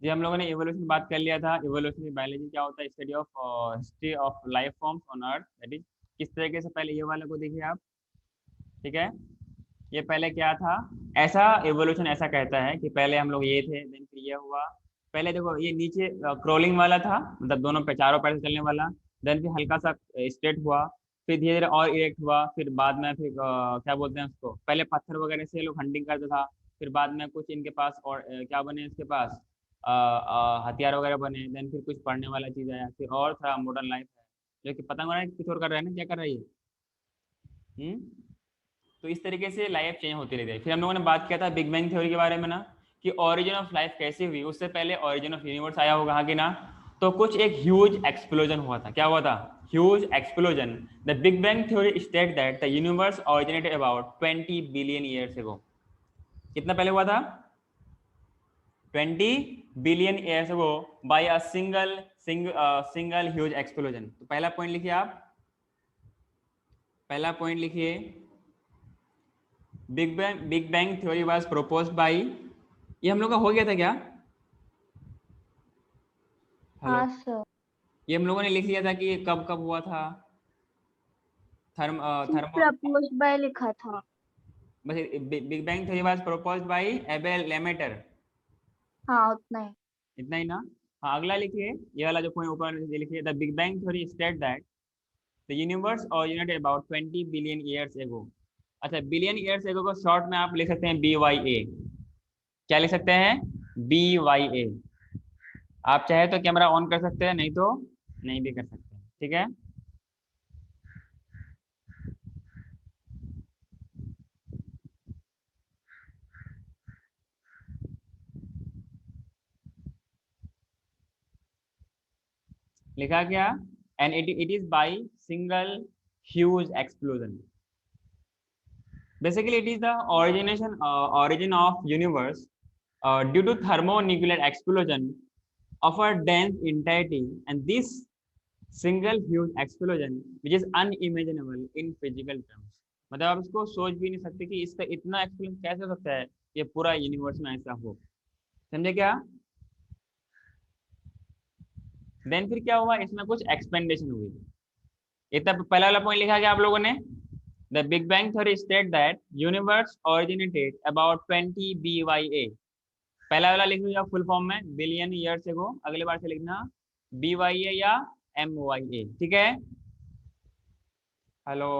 जी हम लोगों ने इवोल्यूशन बात कर लिया था। इवोल्यूशनरी बायोलॉजी क्या होता है? Study of history of life forms on earth, that is किस तरीके से। पहले ये वाला को देखिए आप, ठीक है। ये पहले क्या था? ऐसा इवोल्यूशन ऐसा कहता है कि पहले हम लोग ये थे, देन फिर ये हुआ। पहले देखो ये नीचे क्रोलिंग वाला था, मतलब दोनों पे चारों पैर से चलने वाला। देन फिर हल्का सा स्ट्रेट हुआ, फिर धीरे धीरे और इरेक्ट हुआ, फिर बाद में फिर क्या बोलते हैं उसको, पहले पत्थर वगैरह से लोग हंटिंग करते था। फिर बाद में कुछ इनके पास और क्या बने इसके पास, हथियार वगैरह बने। देन फिर कुछ पढ़ने वाला चीज आया, फिर और थोड़ा मॉडर्न लाइफ है जो कि पतंग वगैरह कुछ और कर रहा है ना, क्या कर रही है। तो इस तरीके से लाइफ चेंज होती रहती है। फिर हम लोगों ने बात किया था बिग बैंग थ्योरी के बारे में ना, कि ओरिजिन ऑफ लाइफ कैसे हुई। उससे पहले ओरिजिन ऑफ यूनिवर्स आया होगा, हाँ कि ना। तो कुछ एक ह्यूज एक्सप्लोजन हुआ था। क्या हुआ था? Huge explosion. The big bang theory state that the universe originated about 20 billion years ago. कितना पहले हुआ था? 20 billion years ago by a single huge explosion. तो पहला पॉइंट लिखिए आप, पहला पॉइंट लिखिए, big bang theory was proposed by, ये हम लोग का हो गया था क्या? हेलो। हाँ सर। ये हम लोगों ने लिख लिया था कि ये कब कब हुआ था। थर्मो प्रपोज बाय लिखा था। बस big bang theory was proposed by Abel Lemaitre. हाँ उतना ही। इतना ही ना। हाँ अगला लिखिए, ये वाला जो पॉइंट ऊपर लिखिए, the big bang theory state that the universe originated about 20 billion years एगो। अच्छा, बिलियन ईयर्स एगो को शॉर्ट में आप लिख सकते हैं BYA। क्या लिख सकते हैं? BYA। आप चाहे तो कैमरा ऑन कर सकते हैं, नहीं तो नहीं भी कर सकते हैं, ठीक है। लिखा क्या? And it is by single huge explosion. Basically, it is the origin of universe due to thermonuclear explosion of a dense entity, and this single huge explosion, which is unimaginable in physical terms. मतलब आप इसको सोच भी नहीं सकते कि इसका इतना एक्सप्लोजन कैसे हो सकता है, ये पूरा यूनिवर्स में ऐसा हो। समझे क्या? देन फिर क्या हुआ, इसमें कुछ एक्सपेंडेशन हुई। इतना पहला वाला पॉइंट लिखा गया आप लोगों ने, the big bang theory state that universe originated about 20 BYA। पहला वाला लिख लीजिए फुल फॉर्म में, बिलियन ईयर से को अगले बार से लिखना BYA या MYA, ठीक है। हेलो।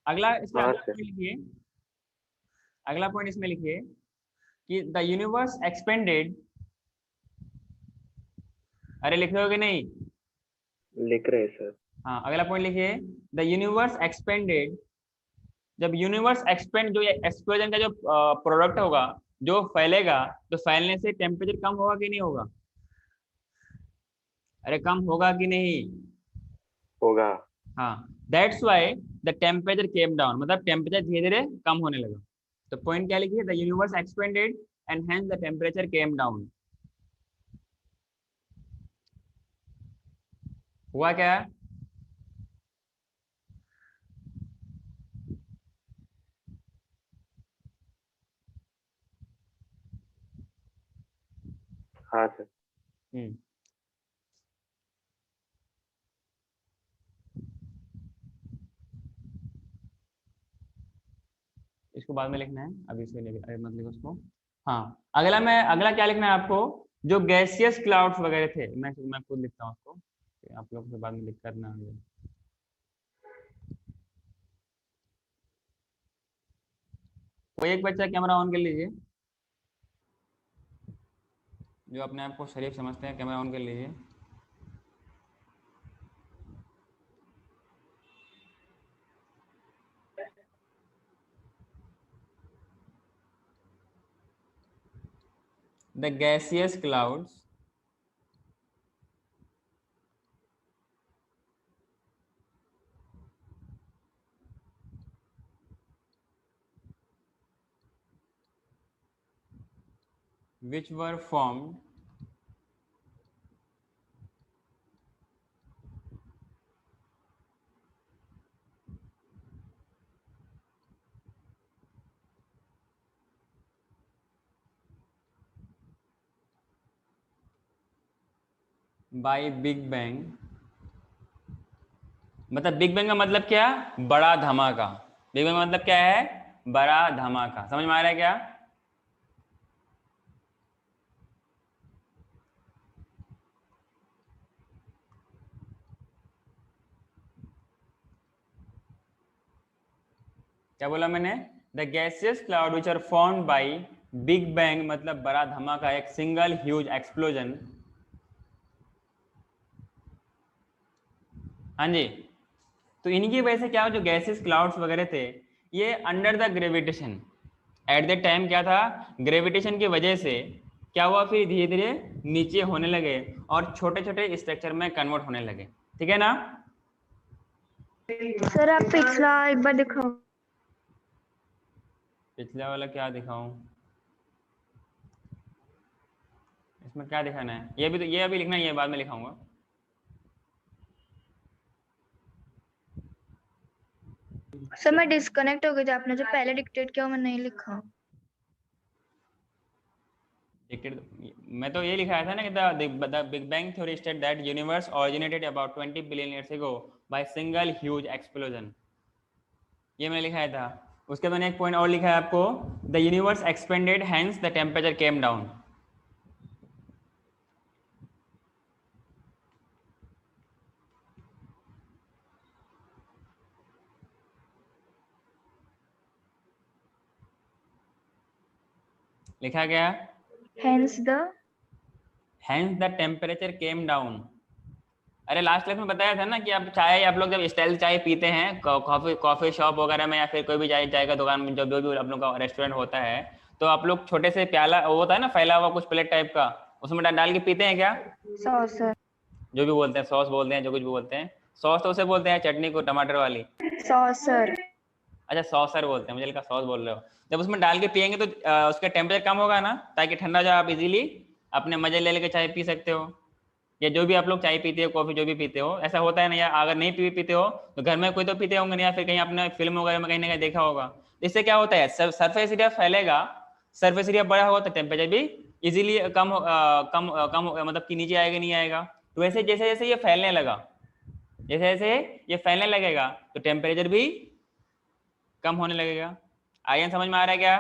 अगला इसमें हाँ अगला सर। पॉइंट लिखिए, अगला पॉइंट इसमें लिखिए कि द यूनिवर्स एक्सपेंडेड। अरे लिख रहे हो कि नहीं? लिख रहे हैं सर। हाँ अगला पॉइंट लिखिए, द यूनिवर्स एक्सपेंडेड। जब यूनिवर्स एक्सपेंड, जो एक्सप्लोजन का जो प्रोडक्ट होगा, जो फैलेगा, तो फैलने से टेम्परेचर कम होगा कि नहीं होगा? अरे कम होगा कि नहीं? होगा। हाँ, that's why the temperature came down, मतलब टेम्परेचर धीरे धीरे कम होने लगा। तो पॉइंट क्या लिखिए, the universe expanded and hence the temperature came down. हुआ क्या? हाँ सर। हम्म। इसको बाद में लिखना है, अभी इसको अरे मत लिखो उसको। हाँ अगला क्या लिखना है आपको? जो गैसियस क्लाउड्स वगैरह थे, मैं खुद लिखता हूँ उसको, आप लोग से बाद में लिख करना है। कोई एक बच्चा कैमरा ऑन कर लीजिए, जो अपने आप को शरीफ समझते हैं, कैमरा ऑन कर लीजिए। The gaseous clouds which were formed by big bang, मतलब बिग बैंग का मतलब क्या? बड़ा धमाका। बिग बैंग का मतलब क्या है? बड़ा धमाका। समझ में आ रहा है क्या? क्या बोला मैंने? The gaseous cloud which are formed by big bang, मतलब बड़ा धमाका, एक सिंगल ह्यूज एक्सप्लोजन। हाँ जी। तो इनकी वजह से क्या, जो गैसेस क्लाउड्स वगैरह थे, ये under the gravitation eight the time क्या था, ग्रेविटेशन की वजह से क्या हुआ, फिर धीरे धीरे नीचे होने लगे और छोटे छोटे स्ट्रक्चर में कन्वर्ट होने लगे। ठीक है ना? सर आप पिछला एक बार दिखाओ। पिछला वाला क्या दिखाऊं? इसमें क्या दिखाना है? ये भी तो, ये अभी लिखना है, ये बाद में लिखाऊंगा। सर मैं डिस्कनेक्ट हो गई थी, आपने जो पहले डिक्टेट किया वो मैं नहीं लिखा। मैं तो ये लिखाया था ना कि the big bang theory state that universe originated about 20 billion years ago by single huge explosion. ये मैंने लिखाया था। उसके मैंने एक पॉइंट और लिखा है आपको, the universe expanded hence the temperature came down. लिखा गया hence the temperature came down. अरे लास्ट क्लास में बताया था ना कि आप चाय, आप लोग जब स्टाइल चाय पीते हैं कॉफी कॉफी शॉप वगैरह में, या फिर कोई भी चाय चाय का दुकान में, जो भी आप लोग का रेस्टोरेंट होता है, तो आप लोग छोटे से प्याला वो होता है ना, फैला हुआ कुछ प्लेट टाइप का, उसमें डाल के पीते हैं क्या? सॉसर। जो भी बोलते हैं, सॉस बोलते हैं, जो कुछ भी बोलते हैं। सॉस तो उसे बोलते हैं चटनी को, टमाटर वाली। सॉसर। अच्छा, सॉसर बोलते हैं, मुझे लगा सॉस बोल रहे हो। जब उसमें डाल के पियेंगे तो उसका टेम्परेचर कम होगा ना, ताकि ठंडा जाए, आप इजीली अपने मजे ले लेके चाय पी सकते हो। या जो भी आप लोग चाय पीते हो, कॉफी जो भी पीते हो, ऐसा होता है ना, या अगर नहीं पीते हो तो घर में कोई तो पीते होंगे, या फिर कहीं आपने फिल्म वगैरह में कहीं ना कहीं देखा होगा। इससे क्या होता है, सरफेस एरिया फैलेगा, सरफेस एरिया बड़ा होगा तो टेम्परेचर भी इजीली कम मतलब कि नीचे आएगा नहीं आएगा। तो वैसे जैसे जैसे ये फैलने लगा, जैसे जैसे ये फैलने लगेगा तो टेम्परेचर भी कम होने लगेगा। आयन समझ में आ रहा है क्या?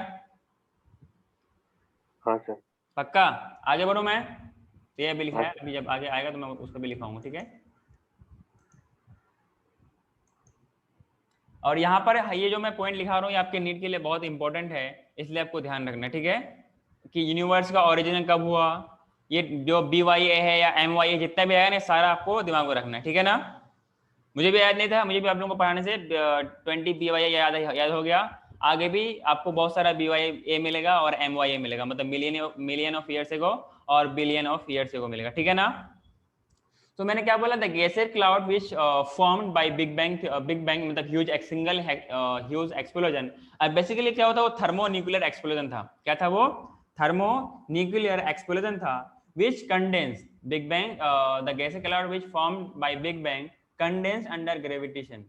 हाँ सर। पक्का? आगे बढ़ो मैं, तो ये भी लिखा हाँ है, सर। अभी जब आगे आएगा तो मैं उसको भी लिखाऊंगा। ठीक है? और यहाँ पर ये जो मैं पॉइंट लिखा रहा हूँ, ये आपके नीट के लिए बहुत इंपॉर्टेंट है, इसलिए आपको ध्यान रखना। ठीक है? कि यूनिवर्स का ओरिजिन कब हुआ, ये जो BYA है या MYA जितना भी आया ना, सारा आपको दिमाग में रखना है। ठीक है ना? मुझे भी याद नहीं था, मुझे भी आप लोगों को पढ़ाने से 20 BYA याद हो गया। आगे भी आपको बहुत सारा BYA मिलेगा और MYA मिलेगा, मतलब मिलियन ऑफ ईयर्स एगो और बिलियन ऑफ ईयर्स एगो मिलेगा। ठीक है ना? तो मैंने क्या बोला, the gases cloud which formed by big bang मतलब सिंगल ह्यूज एक्सप्लोजन। बेसिकली क्या होता है, वो थर्मोन्यूक्लियर एक्सप्लोजन था। क्या था वो? थर्मोन्यूक्लियर एक्सप्लोजन था, which condense big bang, the gases cloud which formed by big bang condense under gravitation.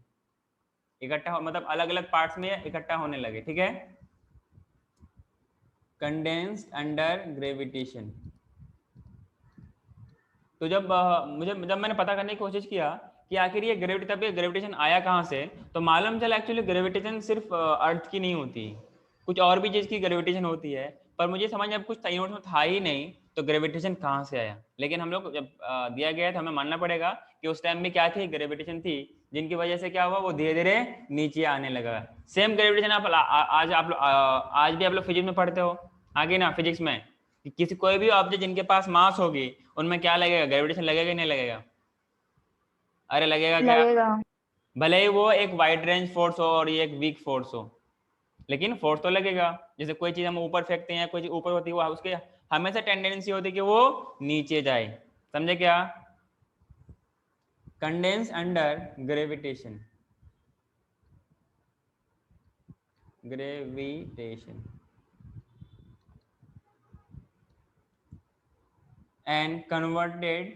इकट्ठा मतलब अलग अलग पार्ट्स में इकट्ठा होने लगे। ठीक है? Condensed under gravitation. तो जब मैंने पता करने की कोशिश किया कि आखिर ये ग्रेविटेशन आया कहाँ से, तो मालूम चला एक्चुअली ग्रेविटेशन सिर्फ अर्थ की नहीं होती, कुछ और भी चीज़ की ग्रेविटेशन होती है। पर मुझे समझ में अब कुछ यूनिवर्स में था ही नहीं, तो ग्रेविटेशन कहाँ से आया। लेकिन हम लोग जब दिया गया तो हमें मानना पड़ेगा कि उस टाइम में क्या थी, ग्रेविटेशन थी, जिनकी वजह से क्या हुआ, वो धीरे धीरे नीचे आने लगा। सेम ग्रेविटेशन आज भी आप लोग फिजिक्स में पढ़ते हो, आगे ना फिजिक्स में, कि किसी कोई भी ऑब्जेक्ट जिनके पास मास होगी, उनमें क्या लगेगा, ग्रेविटेशन लगेगा नहीं लगेगा? अरे लगेगा क्या? लगेगा। भले ही वो एक वाइड रेंज फोर्स हो और ये एक वीक फोर्स हो, लेकिन फोर्स तो लगेगा। जैसे कोई चीज हम ऊपर फेंकते हैं, कोई चीज ऊपर होती है, वो उसके हमेशा टेंडेंसी होती है कि वो नीचे जाए। समझे क्या? Condense under gravitation, gravitation and converted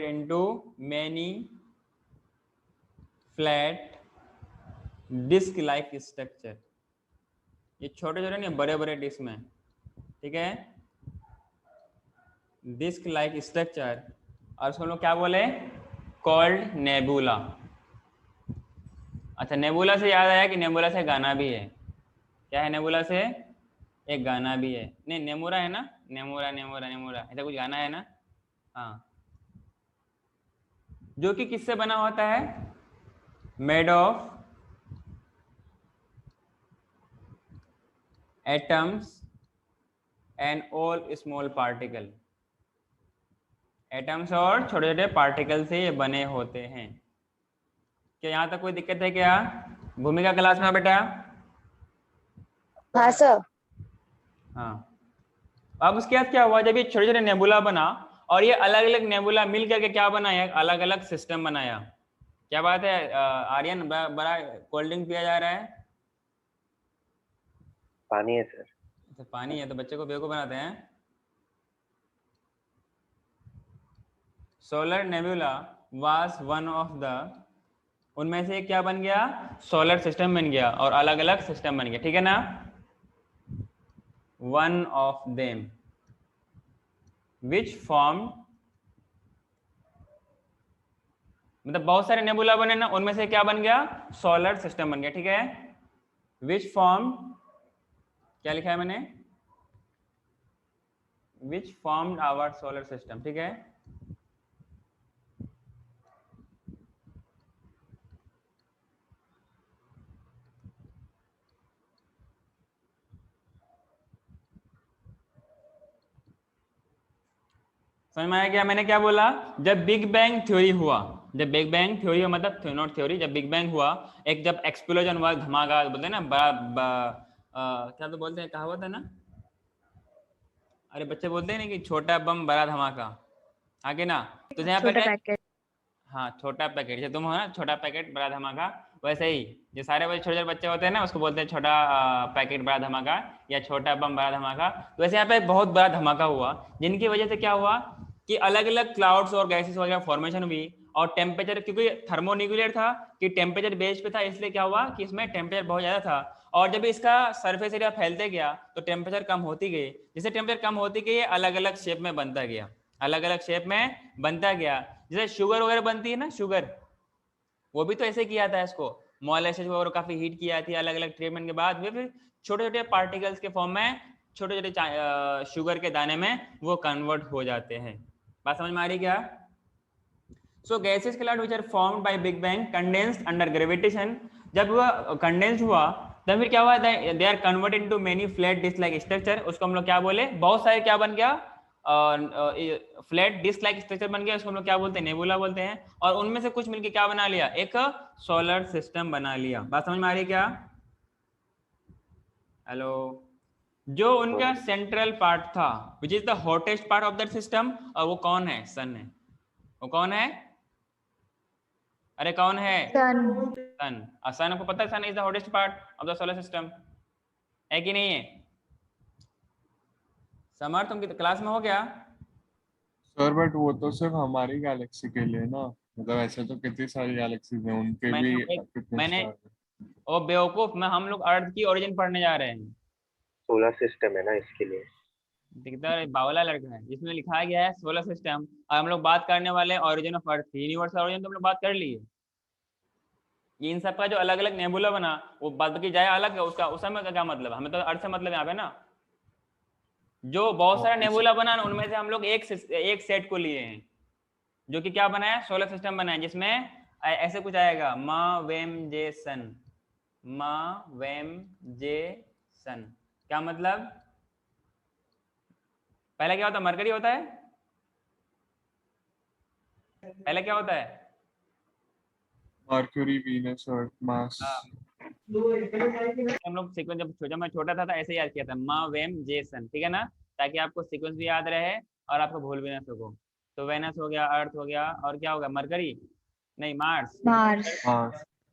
into many flat disc like structure, ये छोटे छोटे नहीं बड़े बड़े डिस्क में, ठीक है, डिस्क लाइक स्ट्रक्चर, और उसको हम लोग क्या बोले, कॉल्ड नेबुला। अच्छा, नेबुला से याद आया कि नेबुला से गाना भी है। क्या है नेबुला से? एक गाना भी है। नहीं, नेमुरा है ना, नेमुरा नेमुरा नेमुरा, ऐसा कुछ गाना है ना। हाँ, जो कि किससे बना होता है? Made of atoms and all small particle, atoms और छोटे छोटे पार्टिकल से ये बने होते हैं। क्या यहाँ तक कोई दिक्कत है क्या? भूमिका क्लास में बेटा? हाँ सर। हाँ, अब उसके बाद क्या हुआ, जब ये छोटे छोटे नेबुला बना और ये अलग अलग नेबुला मिल करके क्या बनाया, अलग अलग सिस्टम बनाया। क्या बात है आर्यन, बड़ा कोल्ड ड्रिंक पिया जा रहा है? पानी है सर। तो पानी है तो बच्चे को बेवकूफ बनाते हैं। Solar nebula was one of the, उनमें से क्या बन गया? सोलर सिस्टम बन गया और अलग अलग सिस्टम बन गया, ठीक है ना। One of them which form, मतलब बहुत सारे नेबुला बने ना, उनमें से क्या बन गया? सोलर सिस्टम बन गया, ठीक है। विच फॉर्म, क्या लिखा है मैंने? विच फॉर्म्ड आवर सोलर सिस्टम, ठीक है। समझ में आया क्या मैंने क्या बोला? जब बिग बैंग थ्योरी हुआ, जब बिग बैंग थ्योरी हुआ, मतलब नॉट थ्योरी, जब बिग बैंग हुआ, एक जब एक्सप्लोजन हुआ, धमाका बोलते हैं ना, क्या तो बोलते हैं, कहावत है ना, अरे बच्चे बोलते हैं ना कि छोटा बम बड़ा धमाका, आगे ना, तो यहाँ छोटा पे पैकेट। हाँ, छोटा पैकेट, जैसे तुम हो ना, छोटा पैकेट बड़ा धमाका, वैसे ही जो सारे बच्चे छोटे छोटे बच्चे होते हैं ना, उसको बोलते हैं छोटा पैकेट बड़ा धमाका या छोटा बम बड़ा धमाका। तो वैसे यहाँ पे बहुत बड़ा धमाका हुआ, जिनकी वजह से क्या हुआ कि अलग अलग क्लाउड्स और गैसेस वगैरह फॉर्मेशन हुई, और टेम्परेचर, क्योंकि थर्मोन्यूक्लियर था कि टेम्परेचर बेस पे था, इसलिए क्या हुआ कि इसमें टेम्परेचर बहुत ज्यादा था, और जब इसका सरफेस एरिया फैलते गया तो टेम्परेचर कम होती गई, जैसे टेम्परेचर कम होती गई अलग अलग शेप में बनता गया, अलग अलग शेप में बनता गया। जैसे शुगर वगैरह बनती है ना, शुगर, वो भी तो ऐसे किया था, इसको मोलेसेस वगैरह काफी हीट किया थी, अलग अलग ट्रीटमेंट के बाद वे फिर छोटे छोटे पार्टिकल्स के फॉर्म में, छोटे छोटे शुगर के दाने में वो कन्वर्ट हो जाते हैं। बात समझ में आ रही क्या? So gases cloud which are formed by big bang condensed under gravitation, जब वह कंडेंस हुआ तब फिर क्या हुआ, they are converted into many flat disc like structure, उसको हम लोग क्या बोले, बहुत सारे क्या बन गया, फ्लैट डिस्क लाइक स्ट्रक्चर बन गया, उसको हम लोग क्या बोलते हैं, नेबुला बोलते हैं, और उनमें से कुछ मिलके क्या बना लिया, एक सोलर सिस्टम बना लिया। बात समझ में आ रही है क्या? हेलो, जो उनका सेंट्रल पार्ट था which is the hottest part of that system, और वो कौन है? सन है। वो कौन है? अरे कौन है? सन। सन। सन आपको पता है, sun is the hottest part of the solar system, है कि नहीं है? समर तुम क्लास में हो क्या? सर बट वो तो सिर्फ हमारी गैलेक्सी के लिए ना, मतलब ऐसे तो कितनी सारी गैलेक्सीज हैं, उनके भी कितने मैंने स्टार हैं। ओ बेवकूफ, मैं हम लोग अर्थ की ओरिजिन पढ़ने जा रहे हैं। सोलर सिस्टम है ना, इसके लिए। दिखता है बावला लड़का है, जिसमें लिखा गया है सोलर सिस्टम, और हम लोग बात करने वाले हैं ओरिजिन ऑफ अर्थ की। यूनिवर्स का ओरिजिन तो हम लोग बात कर लिए, ये इन सब का जो अलग अलग नेबुला बना वो बात की जाए अलग है, उसका उस समय का क्या मतलब, हमें तो अर्थ से मतलब यहाँ पे ना, जो बहुत सारा नेबुला बना ना, उनमें से हम लोग एक सेट को लिए हैं, जो कि क्या बनाया, सोलर सिस्टम बनाया, जिसमें ऐसे कुछ आएगा, मा वेम जे सन, मा वेम जे सन, क्या मतलब? पहले क्या होता है, मरकरी होता है, पहले क्या होता है, मर्क्यूरी, वीनस, अर्थ, मार्स। हम लोग सीक्वेंस जब मैं छोटा था ऐसे याद किया था, मा वेम जे सन, ठीक है ना, ताकि आपको सीक्वेंस भी याद रहे और आपको भूल भी ना सको। तो वेनस हो गया, अर्थ हो गया, और क्या होगा, मरकरी नहीं, मार्स, मार्स।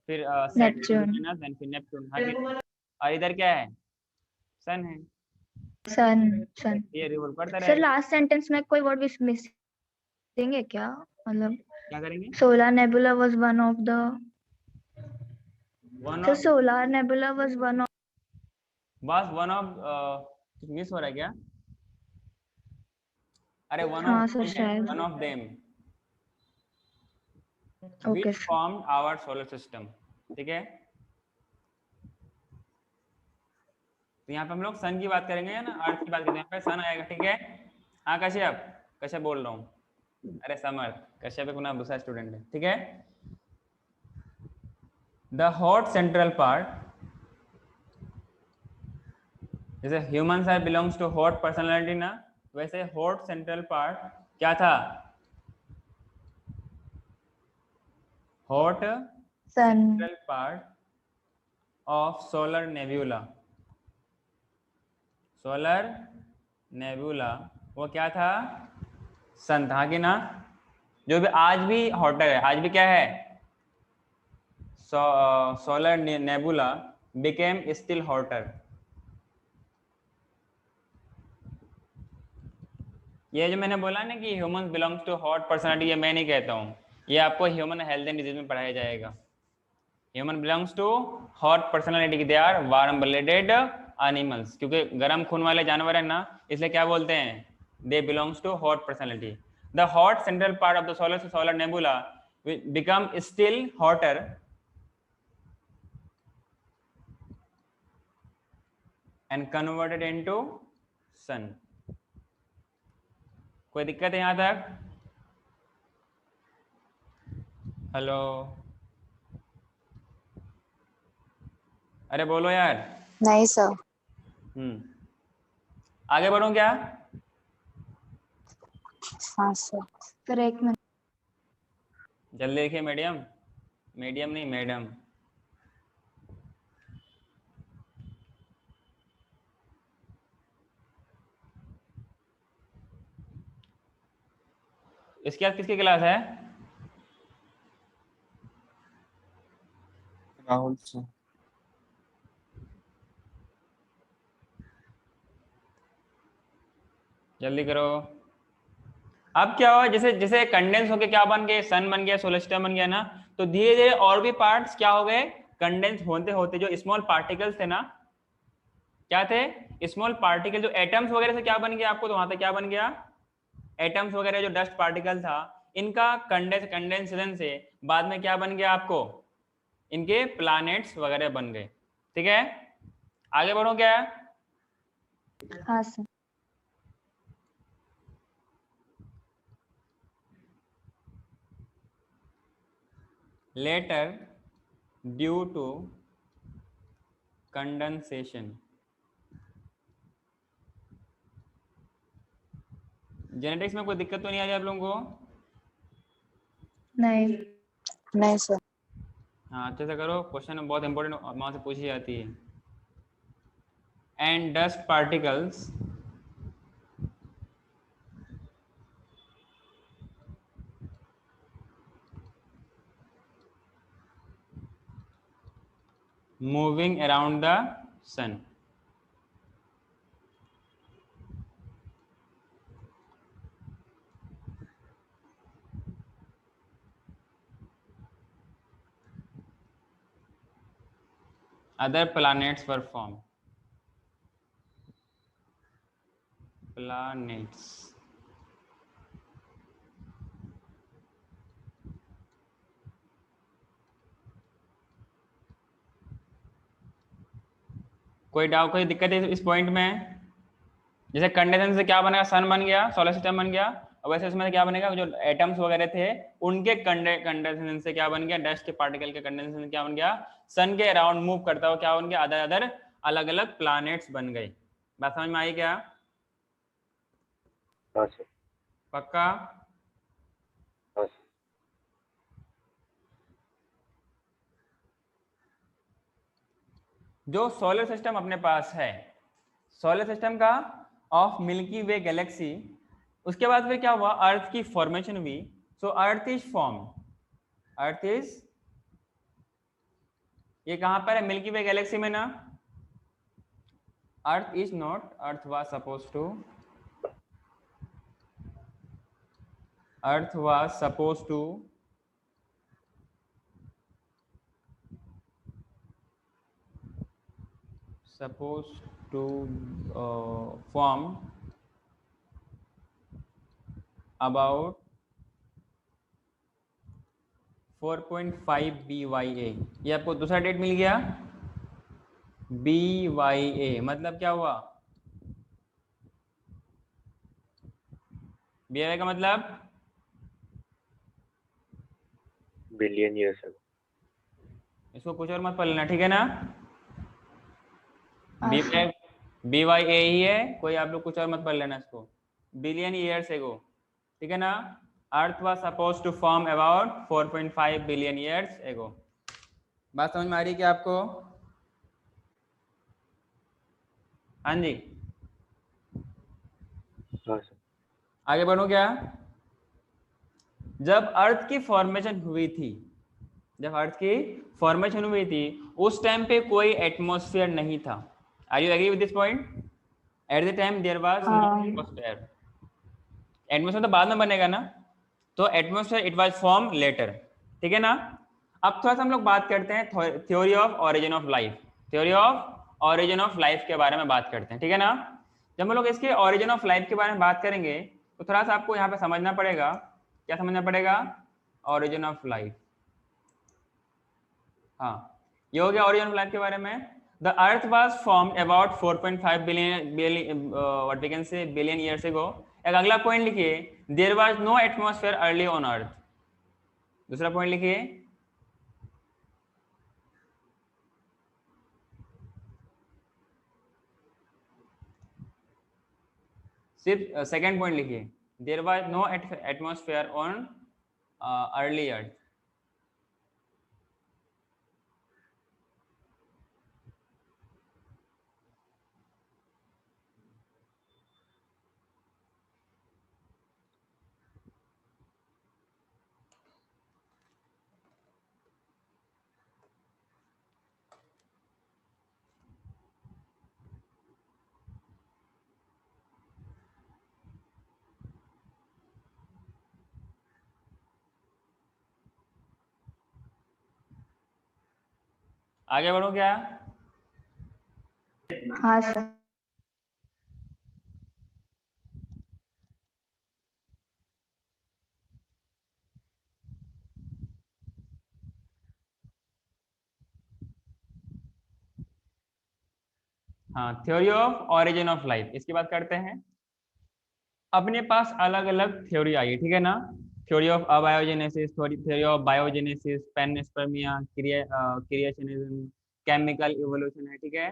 फिर नेपच्यून। सैटर्न, देन फिर नेपच्यून, और इधर क्या है, सन है, सन। सन। ये रिवॉल्व करता सर रहेगा। लास्ट सेंटेंस में कोई वर्ड मिसिंग है क्या? मतलब क्या करेंगे? Solar nebula was one of the, one So of solar nebula was one of miss हो रहा है क्या? अरे हाँ सर शायद one of them okay which formed our solar system. ठीक है, तो यहाँ पे हम लोग सन की बात करेंगे ना, अर्थ की बात करेंगे, यहाँ पे सन आएगा। ठीक है, हाँ कश्यप, कश्यप बोल रहा हूँ, अरे समर्थ, कश्यप एक दूसरा स्टूडेंट है। ठीक है, द हॉट सेंट्रल पार्ट, जैसे humans are belongs to hot personality ना, वैसे हॉट सेंट्रल पार्ट क्या था? Hot sun central part of solar nebula. Solar nebula वो क्या था? सन था कि ना, जो भी आज भी हॉटर है, आज भी क्या है? Solar nebula became still hotter. ये जो मैंने बोला ना कि human belongs to hot personality, ये मैं नहीं कहता हूँ, ये आपको ह्यूमन हेल्थ एंड डिजीज में पढ़ाया जाएगा। Human belongs to hot personality, they are warm blooded animals, क्योंकि गर्म खून वाले जानवर है ना, इसलिए क्या बोलते हैं? They belongs to hot personality. The hot central part of the solar nebula become still hotter and converted into sun. कोई दिक्कत है यहां तक? हेलो, अरे बोलो यार। नहीं सर। आगे बढ़ूं क्या? हाँ सर। करेक्ट में जल्दी देखिए मीडियम, मीडियम नहीं मैडम। इसके बाद किसकी क्लास है? राहुल सर। जल्दी करो। अब क्या हुआ, जैसे जैसे कंडेंस होके क्या बन गए? सन बन गया, सोलर सिस्टम बन गया ना, तो धीरे धीरे और भी पार्ट्स क्या हो गए? कंडेंस होते होते जो स्मॉल पार्टिकल्स थे ना, क्या थे? स्मॉल पार्टिकल, जो एटम्स वगैरह से क्या बन गया आपको? तो वहां तक क्या बन गया? एटम्स वगैरह जो डस्ट पार्टिकल था, इनका कंडेंसेशन से बाद में क्या बन गया आपको? इनके प्लैनेट्स वगैरह बन गए। ठीक है, आगे बढ़ो क्या? हाँ sir later due to condensation, genetics में कोई दिक्कत तो नहीं आ रही आप लोगों को? नहीं नहीं सर। हाँ अच्छे से करो, क्वेश्चन बहुत इंपॉर्टेंट वहां से पूछी जाती है। And dust particles moving around the sun, other planets were formed. Planets, कोई डाउट, कोई दिक्कत है इस पॉइंट में? जैसे कंडेंसेशन से क्या बनेगा? सन बन गया, सोलर सिस्टम बन गया, और वैसे उसमें क्या बनेगा? जो एटम्स वगैरह थे उनके कंडेंसेशन से क्या बन गया? डस्ट के पार्टिकल के कंडेंसेशन से क्या बन गया? सन के अराउंड मूव करता हुआ क्या बन गया? अदर अदर अलग अलग प्लैनेट्स बन गए। बात समझ में आई क्या? हाँ सर। पक्का? हाँ सर। जो सोलर सिस्टम अपने पास है, सोलर सिस्टम का ऑफ मिल्की वे गैलेक्सी, उसके बाद फिर क्या हुआ? अर्थ की फॉर्मेशन हुई। So earth is form, earth is, ये कहां पर है? मिल्की वे गैलेक्सी में ना। Earth is not, earth was suppose to, earth was suppose to supposed to form about 4.5 BYA। ये आपको दूसरा डेट मिल गया। BYA मतलब क्या हुआ? BYA का मतलब बिलियन ईयर्स अगो। इसको कुछ और मत पढ़ लेना, ठीक है ना? हाँ सर। BYA ही है, कोई आप लोग कुछ और मत पढ़ लेना इसको। बिलियन ईयर्स एगो, ठीक है ना? Earth was supposed to form about 4.5 billion years ago. बात समझ में आ रही है क्या आपको? हाँ जी, हाँ सर। आगे बढ़ो क्या? जब अर्थ की फॉर्मेशन हुई थी, जब अर्थ की फॉर्मेशन हुई थी, उस टाइम पे कोई एटमॉस्फेयर नहीं था। Are you agree with this point? At the time there was no atmosphere. Atmosphere तो बाद में बनेगा ना, तो atmosphere it was form later, ठीक है ना? अब थोड़ा सा हम लोग बात करते हैं theory of origin of life. Theory of origin of life के बारे में बात करते हैं, ठीक है ना? जब हम लोग इसके ऑरिजिन ऑफ लाइफ के बारे में बात करेंगे तो थोड़ा सा आपको यहाँ पे समझना पड़ेगा। क्या समझना पड़ेगा? Origin of life. हाँ, ये हो गया ऑरिजिन ऑफ लाइफ के बारे में। The earth was formed about 4.5 billion what we can say billion years ago. एक अगला पॉइंट लिखिए, there was no atmosphere early on earth. दूसरा पॉइंट लिखिए, सिर्फ सेकंड पॉइंट लिखिए, there was no atmosphere on early earth. आगे बढ़ो क्या? हाँ सर। हाँ, theory of origin of life, इसकी बात करते हैं। अपने पास अलग अलग थ्योरी आई है, ठीक है ना? Theory of abiogenesis, theory of biogenesis, panspermia, creationism, chemical evolution है, ठीक है?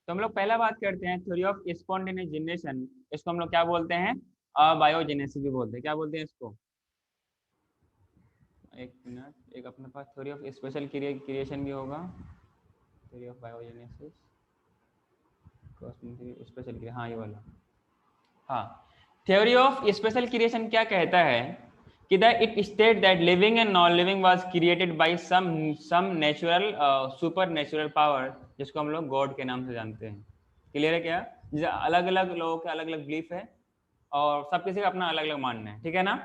तो हम लोग पहला बात करते हैं थ्योरी ऑफ स्पॉन्टेनियस जनरेशन। इसको हम लोग क्या बोलते हैं? अबायोजेनेसिस भी बोलते हैं। क्या बोलते हैं इसको? एक मिनट, एक अपने पास थ्योरी ऑफ स्पेशल क्रिएशन भी होगा, थ्योरी ऑफ बायोजेनेसिस, स्पेशल, हाँ ये वाला। हाँ, थ्योरी ऑफ स्पेशल क्रिएशन क्या कहता है कि the it state that living and non living was created by some natural super natural power, जिसको हम लोग गॉड के नाम से जानते हैं। क्लियर है क्या? अलग अलग लोगों के अलग अलग बिलीफ है और सब किसी का अपना अलग अलग मानना है, ठीक है ना?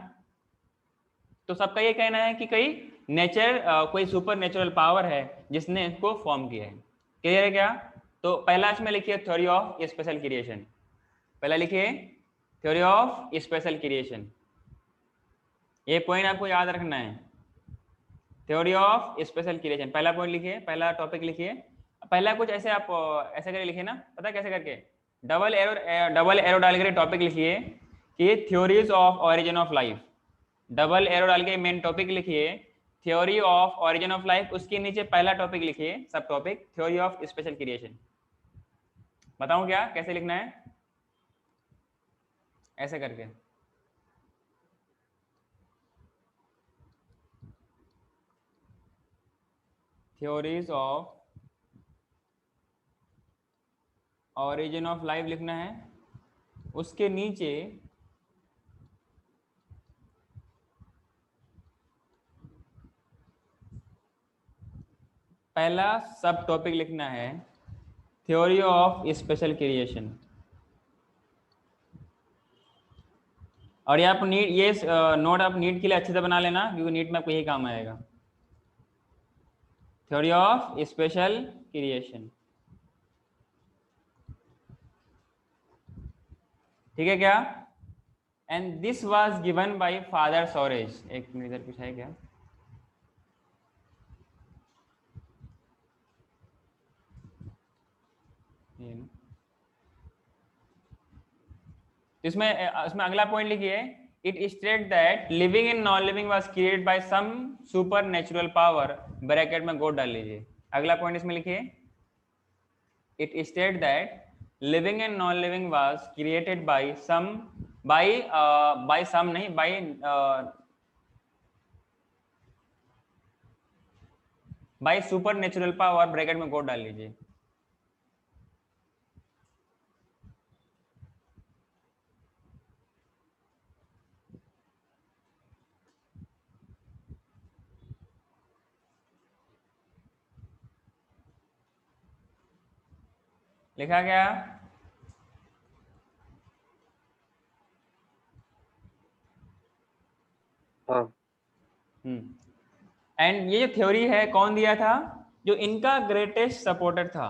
तो सबका ये कहना है कि कोई सुपर नेचुरल पावर है जिसने इसको फॉर्म किया है। क्लियर है क्या? तो पहला इसमें लिखिए थ्योरी ऑफ स्पेशल क्रिएशन। पहला लिखिए थ्योरी ऑफ स्पेशल क्रिएशन, ये पॉइंट आपको याद रखना है। थ्योरी ऑफ स्पेशल क्रिएशन, पहला पॉइंट लिखिए, पहला टॉपिक लिखिए। पहला कुछ ऐसे आप ऐसे करके लिखिए ना, पता कैसे करके? डबल एरो डाल कर टॉपिक लिखिए कि theories of origin of life. Double arrow डाल के मेन टॉपिक लिखिए theory of origin of life, उसके नीचे पहला टॉपिक लिखिए सब topic theory of special creation. बताऊं क्या कैसे लिखना है? ऐसे करके theories of origin of life लिखना है, उसके नीचे पहला सब टॉपिक लिखना है थ्योरी ऑफ स्पेशल क्रिएशन। और ये आप नीट ये नोट आप नीट के लिए अच्छे से बना लेना, क्योंकि नीट में आपको यही काम आएगा। थ्योरी ऑफ स्पेशल क्रिएशन, ठीक है क्या? And this was given by father Suarez. एक मिनट, इधर कुछ है क्या? इसमें इसमें अगला पॉइंट लिखिए, it state that living and non living was created by some super natural power, bracket में गॉड डाल लीजिए। अगला पॉइंट इसमें लिखिए, it state that living and non living was created by some, by some नहीं, by super natural power, bracket में god डाल लीजिए। लिखा गया? हाँ। एंड ये जो थ्योरी है कौन दिया था? जो इनका ग्रेटेस्ट सपोर्टर था,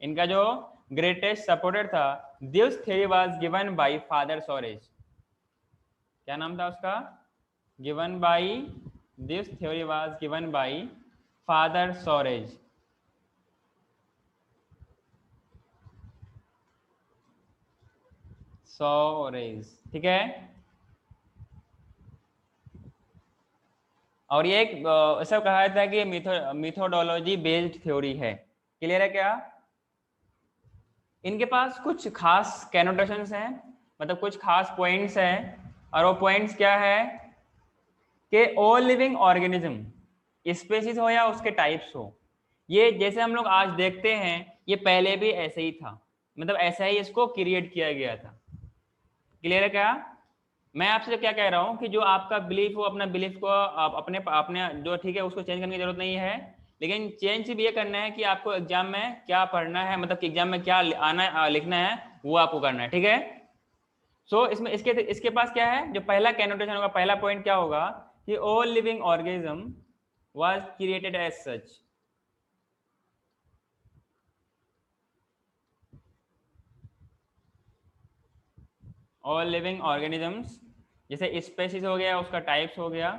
इनका जो ग्रेटेस्ट सपोर्टर था, this theory was given by father Suarez. क्या नाम था उसका? Given by, this theory was given by father Suarez. Suarez, ठीक है। और ये एक ऐसा कहा जाता है कि मिथोडोलॉजी बेस्ड थ्योरी है। क्लियर है क्या? इनके पास कुछ खास कैनोटेशंस हैं, मतलब कुछ खास पॉइंट्स हैं, और वो पॉइंट्स क्या है कि ऑल लिविंग ऑर्गेनिज्म, स्पेसीज हो या उसके टाइप्स हो, ये जैसे हम लोग आज देखते हैं ये पहले भी ऐसे ही था, मतलब ऐसा ही इसको क्रिएट किया गया था। क्लियर है क्या? मैं आपसे क्या कह रहा हूं कि जो आपका बिलीफ हो, अपना बिलीफ को आप अपने अपने जो ठीक है उसको चेंज करने की जरूरत नहीं है, लेकिन चेंज सिर्फ ये करना है कि आपको एग्जाम में क्या पढ़ना है, मतलब कि एग्जाम में क्या आना लिखना है वो आपको करना है, ठीक है। सो इसमें इसके पास क्या है, जो पहला कैनोटेशन होगा, पहला पॉइंट क्या होगा कि all living organism was created as such. All living organisms, जैसे स्पेसीज हो गया, उसका टाइप्स हो गया,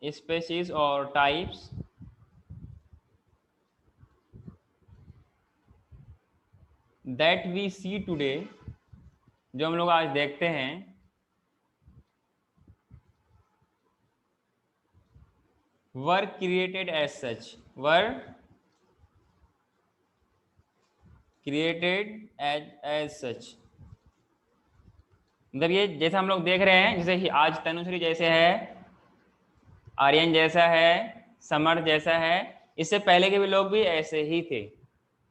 स्पेसीज और types, that we see today, जो हम लोग आज देखते हैं, were created as such, were created as such. मतलब ये जैसे हम लोग देख रहे हैं, जैसे आज तनुश्री जैसे है, आर्यन जैसा है, समर्थ जैसा है, इससे पहले के भी लोग भी ऐसे ही थे।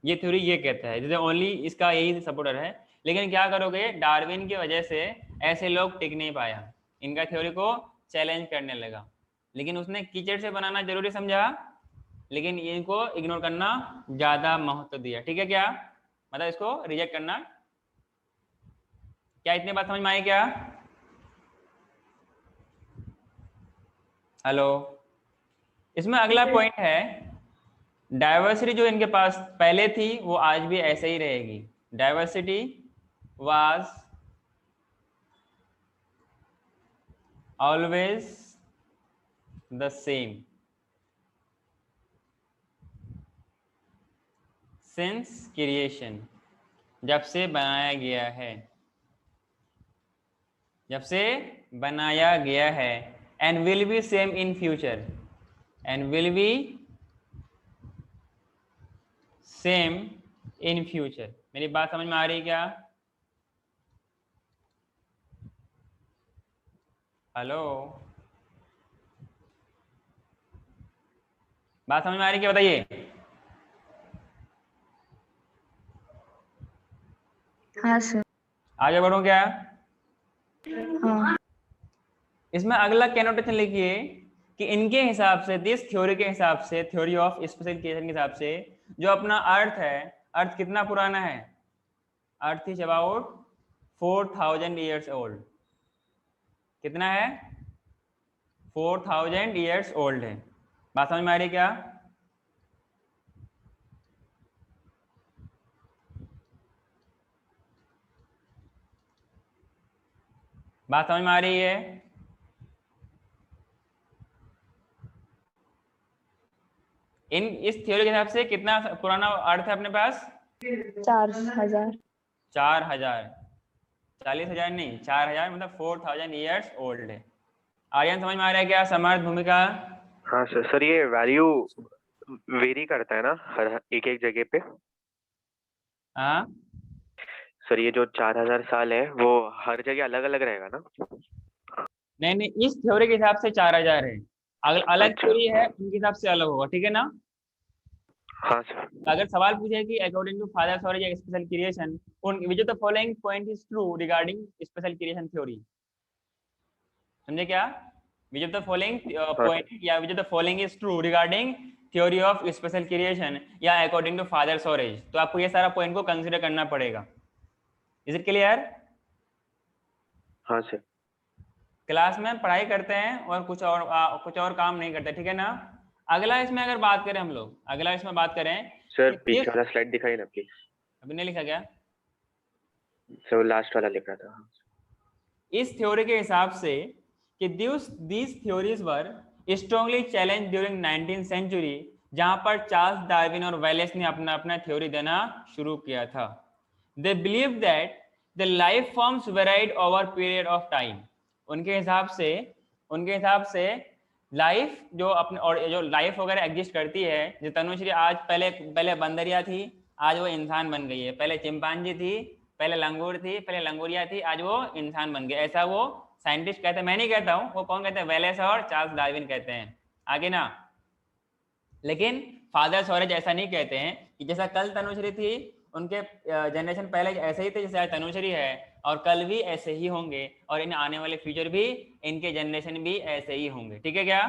ये थ्योरी ये कहता है, जैसे ओनली इसका यही सपोर्टर है, लेकिन क्या करोगे, डार्विन की वजह से ऐसे लोग टिक नहीं पाया, इनका थ्योरी को चैलेंज करने लगा, लेकिन उसने कीचड़ से बनाना जरूरी समझा, लेकिन इनको इग्नोर करना ज्यादा महत्व दिया, ठीक है क्या? मतलब इसको रिजेक्ट करना। क्या इतनी बात समझ में आई क्या? हेलो। इसमें अगला पॉइंट है, डाइवर्सिटी जो इनके पास पहले थी वो आज भी ऐसे ही रहेगी। Diversity was always the same since creation, जब से बनाया गया है, जब से बनाया गया है, and will be same in future, and will be same in future. मेरी बात समझ में आ रही क्या? हेलो, बात समझ में आ रही क्या, बताइए। हाँ सर। आगे बढ़ो क्या? हाँ। इसमें अगला कैनोटेशन लिखिए कि इनके हिसाब से, दिस थ्योरी के हिसाब से, थ्योरी ऑफ स्पेशल क्रिएशन के हिसाब से, जो अपना अर्थ है, अर्थ कितना पुराना है? Earth is about 4000 years old. कितना है? 4000 ईयर्स ओल्ड है। बात समझ में आ रही क्या? बात समझ में आ रही है? इस थ्योरी के हिसाब से कितना पुराना अर्थ है अपने पास? 4000। 4000, 40,000 नहीं, 4000 मतलब 4000 ईयर्स ओल्ड है। आर्यन समझ में आ रहा है क्या? समर्थ, भूमिका? हाँ सर। सर ये वैल्यू वेरी करता है ना हर एक एक जगह पे? हाँ सर ये जो 4000 साल है वो हर जगह अलग अलग रहेगा ना? नहीं नहीं, इस थ्योरी के हिसाब से 4000 है। अगर अलग अच्छा। थ्योरी है उनके हिसाब से अलग होगा, ठीक है ना? हाँ सर। अगर सवाल पूछे कि अकॉर्डिंग टू फादर सॉरी या स्पेशल क्रिएशन, उन which of the following point is true regarding special creation theory, समझे क्या? Which of the following point या which of the following is true regarding theory of special creation या according to father Suarez, तो आपको ये सारा point को consider करना पड़ेगा। Is it clear? हाँ सर। क्लास में पढ़ाई करते हैं और कुछ और काम नहीं करते, ठीक है ना? अगला इसमें अगर बात करें हम लोग, अगला इसमें बात करें सर कि पीछे वाला स्लाइड दिखाइए ना प्लीज। अभी नहीं लिखा गया? सर लास्ट वाला लिख रहा था। इस थ्योरी के हिसाब से कि these theories were strongly challenge during 19th century, जहां पर चार्ल्स डार्विन और वेलेस ने अपना अपना थ्योरी देना शुरू किया था। दे believe that the life forms varied over period of time. उनके हिसाब से लाइफ जो अपने और जो लाइफ वगैरह एग्जिस्ट करती है, जो तनुश्री आज पहले बंदरिया थी, आज वो इंसान बन गई है। पहले चिंपांजी थी, पहले लंगूर थी, पहले लंगूरिया थी, आज वो इंसान बन गया। ऐसा वो साइंटिस्ट कहते हैं, मैं नहीं कहता हूँ, वो कौन कहते हैं? वेलेस और चार्ल्स डार्विन कहते हैं। आगे ना, लेकिन फादर सॉरेज ऐसा नहीं कहते हैं कि जैसा कल तनुश्री थी, उनके जनरेशन पहले ऐसे ही थे जैसे आज तनुश्री है, और कल भी ऐसे ही होंगे, और इन आने वाले फ्यूचर भी इनके जनरेशन भी ऐसे ही होंगे, ठीक है क्या?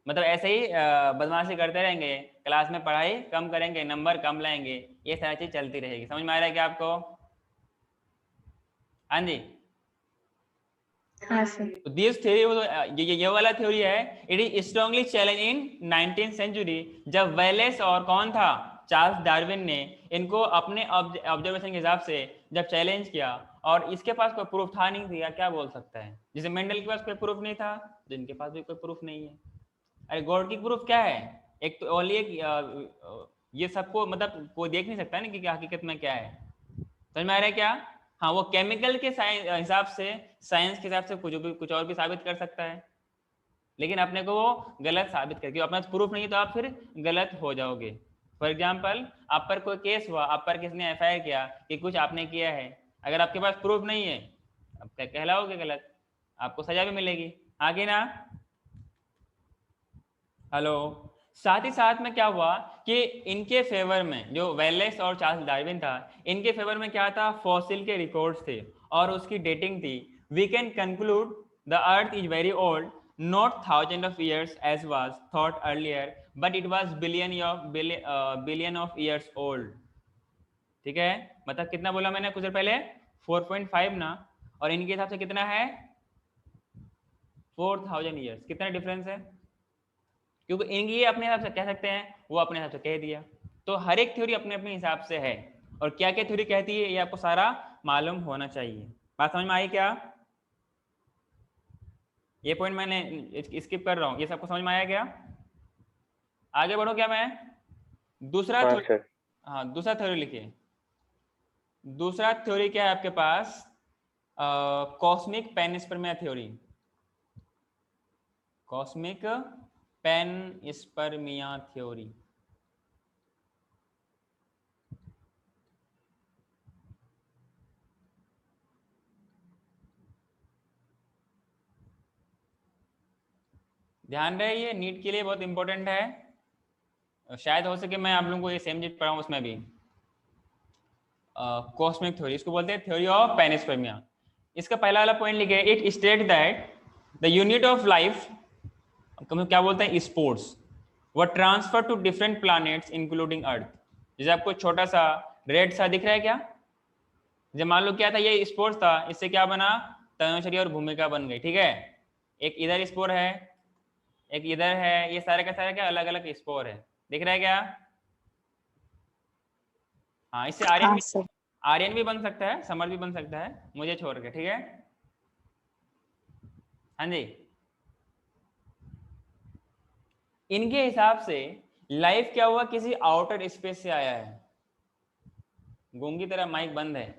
मतलब ऐसे ही बदमाशी करते रहेंगे, क्लास में पढ़ाई कम करेंगे, नंबर कम लाएंगे, ये सारी चीज चलती रहेगी। समझ में आ रहा है क्या आपको? हाँ जी। हाँ सर। तो दिस थ्योरी, ये वाला थ्योरी है, it is strongly challenge in 19th century, जब वेलेस और कौन था? चार्ल्स डार्विन ने इनको अपने ऑब्जर्वेशन के हिसाब से जब चैलेंज किया, और इसके पास कोई प्रूफ था नहीं दिया, क्या बोल सकता है? जैसे मेंडल के पास कोई प्रूफ नहीं था, तो इनके पास भी कोई प्रूफ नहीं है। अरे गॉड की प्रूफ क्या है? एक तो ओनली एक ये सबको मतलब कोई देख नहीं सकता ना कि हकीकत में क्या है। समझ में आ रहा है क्या? हाँ, वो केमिकल के हिसाब से, साइंस के हिसाब से कुछ और भी साबित कर सकता है, लेकिन अपने को वो गलत साबित करके, अपना प्रूफ नहीं तो आप फिर गलत हो जाओगे। फॉर एग्जाम्पल, आप पर कोई केस हुआ, आप पर किसने FIR किया कि कुछ आपने किया है, अगर आपके पास प्रूफ नहीं है, आप कहलाओगे गलत, आपको सजा भी मिलेगी। आगे ना, हेलो। साथ ही साथ में क्या हुआ कि इनके फेवर में, जो वेलेस और चार्ल्स डार्विन था, इनके फेवर में क्या था? फॉसिल के रिकॉर्ड्स थे और उसकी डेटिंग थी। We can conclude the earth is very old, not thousand of years as was thought earlier, but it was billion of years old. ठीक है, मतलब कितना बोला मैंने कुछ देर पहले? 4.5 ना, और इनके हिसाब से कितना है? 4000 ईयर्स। कितना डिफरेंस है? क्योंकि इनकी अपने हिसाब से कह सकते हैं, वो अपने हिसाब से कह दिया। तो हर एक थ्योरी अपने अपने हिसाब से है, और क्या क्या थ्योरी कहती है ये आपको सारा मालूम होना चाहिए। बात समझ में आई क्या? ये पॉइंट मैंने स्किप कर रहा हूँ, ये सबको समझ में आया क्या? आगे बढ़ो क्या मैं? दूसरा हाँ थ्योरी, सर। हाँ दूसरा थ्योरी लिखिए। दूसरा थ्योरी क्या है आपके पास? Cosmic panspermia theory. Cosmic panspermia theory. ध्यान रहे, ये नीट के लिए बहुत इंपॉर्टेंट है। शायद हो सके मैं आप लोगों को ये सेम चीज पढ़ाऊं उसमें भी। कॉस्मिक थ्योरी, इसको बोलते हैं थ्योरी ऑफ पेनिस्पर्मिया। इसका पहला वाला पॉइंट लिखे, it state that the unit of life, क्या बोलते हैं? Spores were transfer to different planets including earth. जैसे आपको छोटा सा रेड सा दिख रहा है क्या? जब मान लो क्या था, ये स्पोर्ट्स था, इससे क्या बना? तनुश्री और भूमिका बन गई, ठीक है? एक इधर स्पोर है, एक इधर है, ये सारे का सारा क्या अलग अलग स्पोर है, दिख रहा है क्या? हाँ, इससे हाँ सर। आर्यन भी बन सकता है, समर भी बन सकता है, मुझे छोड़ के, ठीक है। हाँ जी, इनके हिसाब से लाइफ क्या हुआ, किसी आउटर स्पेस से आया है। गूंगी तरह माइक बंद है।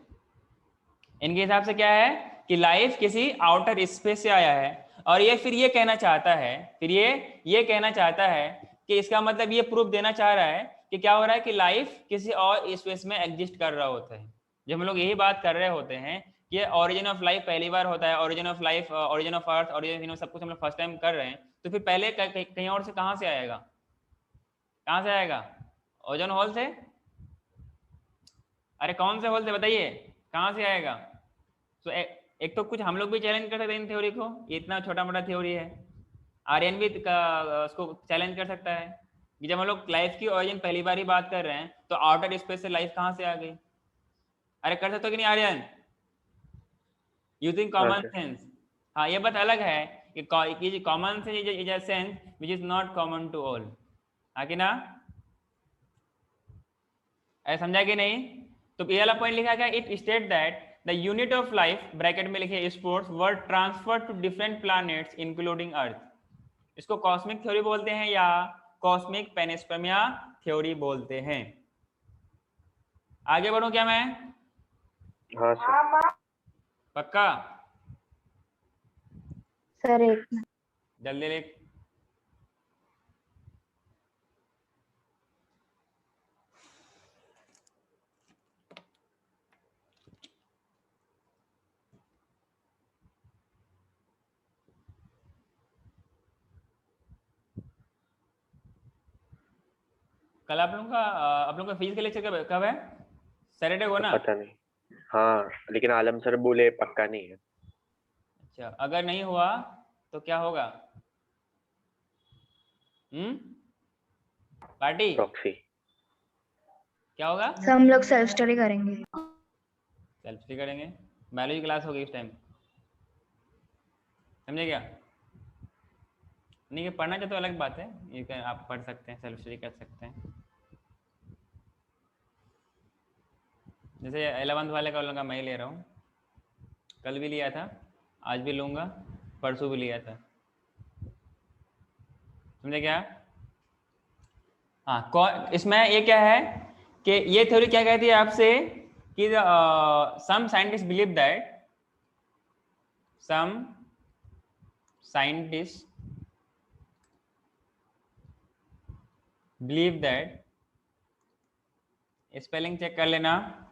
इनके हिसाब से क्या है कि लाइफ किसी आउटर स्पेस से आया है, और ये फिर ये कहना चाहता है, फिर ये कहना चाहता है कि इसका मतलब ये प्रूफ देना चाह रहा है कि क्या हो रहा है कि लाइफ किसी और स्पेस में एग्जिस्ट कर रहा होता है। जब हम लोग यही बात कर रहे होते हैं कि ऑरिजिन ऑफ लाइफ पहली बार होता है, origin of life, origin of earth, origin of सब कुछ हम लोग फर्स्ट टाइम कर रहे हैं, तो फिर पहले कहीं और से कहाँ से आएगा, कहाँ से आएगा? ओजोन होल से? अरे कौन से होल से बताइए, कहाँ से आएगा? तो एक तो कुछ हम लोग भी चैलेंज कर सकते हैं इन थ्योरी को, ये इतना छोटा मोटा थ्योरी है। आर्यन भी उसको चैलेंज कर सकता है कि जब हम लोग लाइफ की ओरिजिन पहली बार ही बात कर रहे हैं तो आउटर स्पेस से लाइफ कहाँ से आ गई? अरे कर सकते हो कि नहीं आर्यन? Using common sense. हाँ, ये बात अलग है कि common sense is a sense which is not common to all. हाँ कि ना? ऐसा समझा कि नहीं? तो ये वाला पॉइंट लिखा गया, it state that the unit of life, bracket में लिखे spores, were transfer to different planets including earth. इसको कॉस्मिक थ्योरी बोलते हैं या कॉस्मिक पेनिस्पर्मिया थ्योरी बोलते हैं। आगे बढ़ूं क्या मैं? हाँ सर। पक्का? सर एक मिनट। जल्दी लिख। कल आप लोग का फिजिक्स का लेक्चर कब है? सैटरडे को ना? पता नहीं, हाँ लेकिन आलम सर बोले पक्का नहीं है। अच्छा, अगर नहीं हुआ तो क्या होगा? पार्टी? प्रॉक्सी। क्या होगा? सर हम लोग सेल्फ स्टडी करेंगे। सेल्फ स्टडी करेंगे। बायोलॉजी क्लास होगी इस टाइम, समझे क्या? नहीं, ये पढ़ना चाहे तो अलग बात है, ये आप पढ़ सकते हैं, सेल्फ स्टडी कर सकते हैं। जैसे 11th वाले का मैं ही ले रहा हूँ, कल भी लिया था, आज भी लूँगा, परसों भी लिया था, समझे क्या? हाँ, इसमें ये क्या है कि ये थ्योरी क्या कहती है आपसे कि some scientist believe that, some scientist believe that, spelling check कर लेना,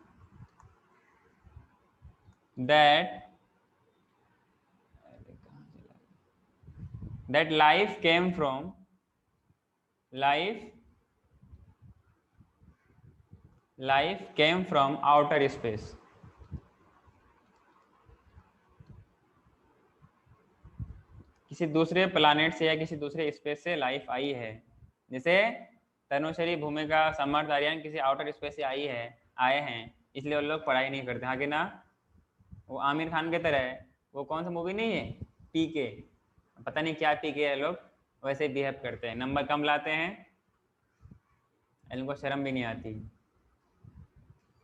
that life came from outer space। किसी दूसरे प्लानेट से या किसी दूसरे स्पेस से लाइफ आई है। जैसे तनुश्री, भूमिका, समर्थ, आर्यन किसी आउटर स्पेस से आए हैं, इसलिए वो लोग पढ़ाई नहीं करते। हाँ कि ना? वो आमिर खान की तरह है, वो कौन सा मूवी नहीं है, पीके, पता नहीं क्या पीके है, लोग वैसे बिहेव करते हैं, नंबर कम लाते हैं, इनको शर्म भी नहीं आती।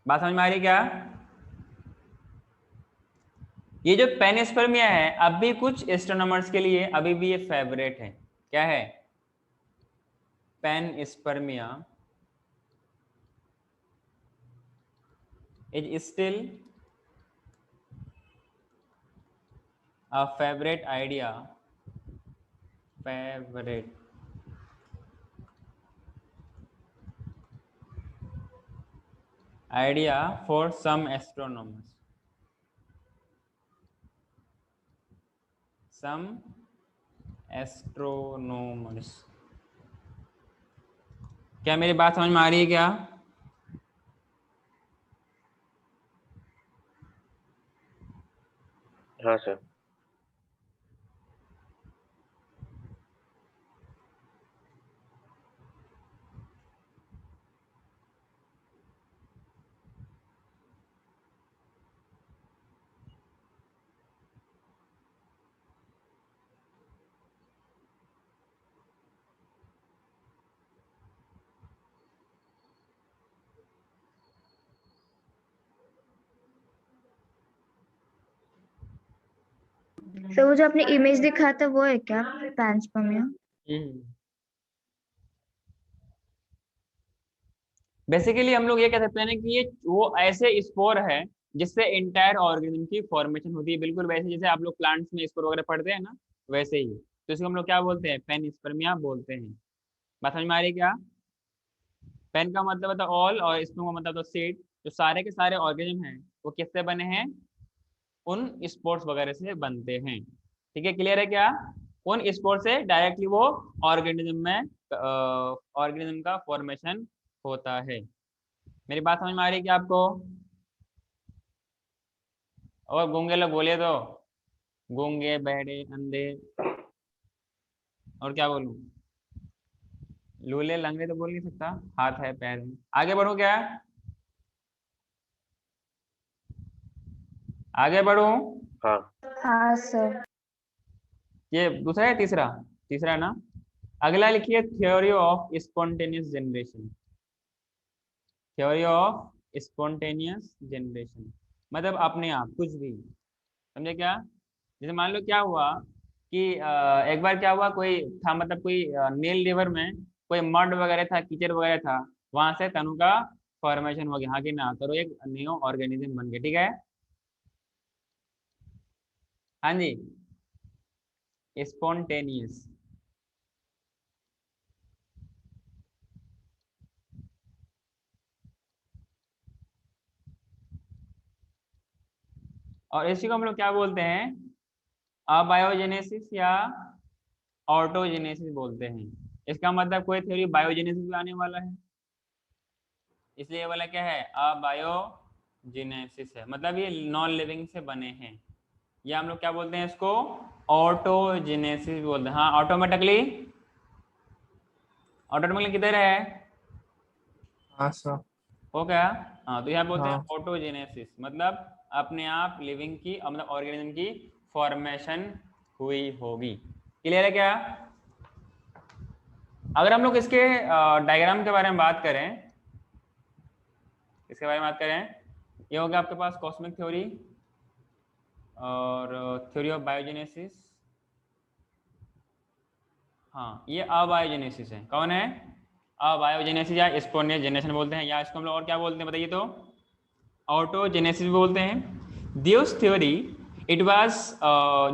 बात समझ में आ रही क्या? ये जो पेनिस्पर्मिया है, अब भी कुछ एस्ट्रोनॉमर्स के लिए अभी भी ये फेवरेट है। क्या है? Panspermia is still a favorite idea for some astronomers, क्या मेरी बात समझ में आ रही है क्या? हाँ सर। तो वो जो आपने इमेज दिखाया था वो है क्या पैंसपर्मिया? बेसिकली हम लोग ये कह सकते हैं ना कि ये वो ऐसे स्पोर है जिससे इंटायर ऑर्गेनिज्म की फॉर्मेशन होती है, बिल्कुल वैसे जैसे आप लोग प्लांट्स में स्पोर वगैरह पढ़ते हैं ना, वैसे ही। तो इसको हम लोग क्या बोलते हैं? पेनिस्पर्मिया बोलते हैं। बात समझ में आ रही है क्या? पेन का मतलब होता है ऑल और स्पर्म का मतलब होता है सीड। जो सारे के सारे ऑर्गेनिज्म हैं वो किससे बने हैं? उन स्पोर्स वगैरह से बनते हैं। ठीक है, क्लियर है क्या? उन स्पोर से डायरेक्टली वो ऑर्गेनिज्म में ऑर्गेनिज्म का फॉर्मेशन होता है। मेरी बात समझ में आ रही है क्या आपको? और गूंगे लोग बोलिए तो, गूंगे बहरे अंधे, और क्या बोलूं? लूले लंगड़े तो बोल नहीं सकता, हाथ है पैर है। आगे बढ़ो क्या? आगे बढ़ो। हाँ हाँ सर। ये दूसरा है, तीसरा? तीसरा ना। अगला लिखिए theory of spontaneous generation. Theory of spontaneous generation मतलब अपने आप कुछ भी, समझे क्या? जैसे मान लो क्या हुआ कि एक बार क्या हुआ, कोई था मतलब कोई नील रिवर में कोई मड वगैरह था, कीचड़ वगैरह था, वहां से तनु का फॉर्मेशन हो गया, हाँ कि ना? तो एक न्यू ऑर्गेनिज्म बन गया। ठीक है, हाँ जी, स्पॉन्टेनियस। और इसी को हम लोग क्या बोलते हैं? अबायोजेनेसिस या ऑटोजेनेसिस बोलते हैं। इसका मतलब कोई थ्योरी बायोजेनेसिस भी आने वाला है, इसलिए ये वाला क्या है? अबायोजेनेसिस है, मतलब ये नॉन लिविंग से बने हैं। या हम लोग क्या बोलते हैं इसको? ऑटोजेनेसिस बोलते हैं। हाँ, ऑटोमेटिकली, ऑटोमेटिकली किधर है? हाँ सर। हो गया। हाँ, तो यहाँ बोलते हैं हाँ ऑटोजेनेसिस, मतलब अपने आप लिविंग की मतलब ऑर्गेनिज्म की फॉर्मेशन हुई होगी। क्लियर है क्या? अगर हम लोग इसके डायग्राम के बारे में बात करें, इसके बारे में बात करें, ये होगा आपके पास कॉस्मिक थ्योरी और थ्योरी ऑफ बायोजेनेसिस। हाँ, ये अबायोजेनेसिस है। कौन है? अबायोजेनेसिस या स्पॉन्टेनियस जनरेशन बोलते हैं, या इसको हम लोग और क्या बोलते हैं बताइए तो? ऑटोजेनेसिस भी बोलते हैं। दिस थ्योरी इट वाज,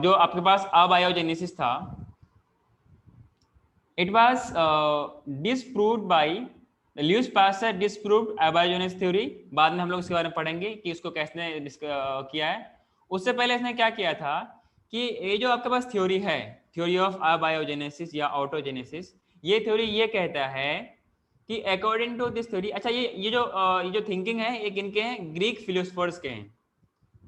जो आपके पास अबायोजेनेसिस था, it was disproved by Louis Pasteur, disproved abiogenesis theory. बाद में हम लोग इसके बारे में पढ़ेंगे कि इसको कैसे किया है। उससे पहले इसने क्या किया था कि ये जो आपके पास थ्योरी है, थ्योरी ऑफ अबायोजेनेसिस या ऑटोजेनेसिस, ये थ्योरी ये कहता है कि अकॉर्डिंग टू दिस थ्योरी, अच्छा ये जो थिंकिंग है ये किनके हैं? ग्रीक फिलोसफर्स के हैं।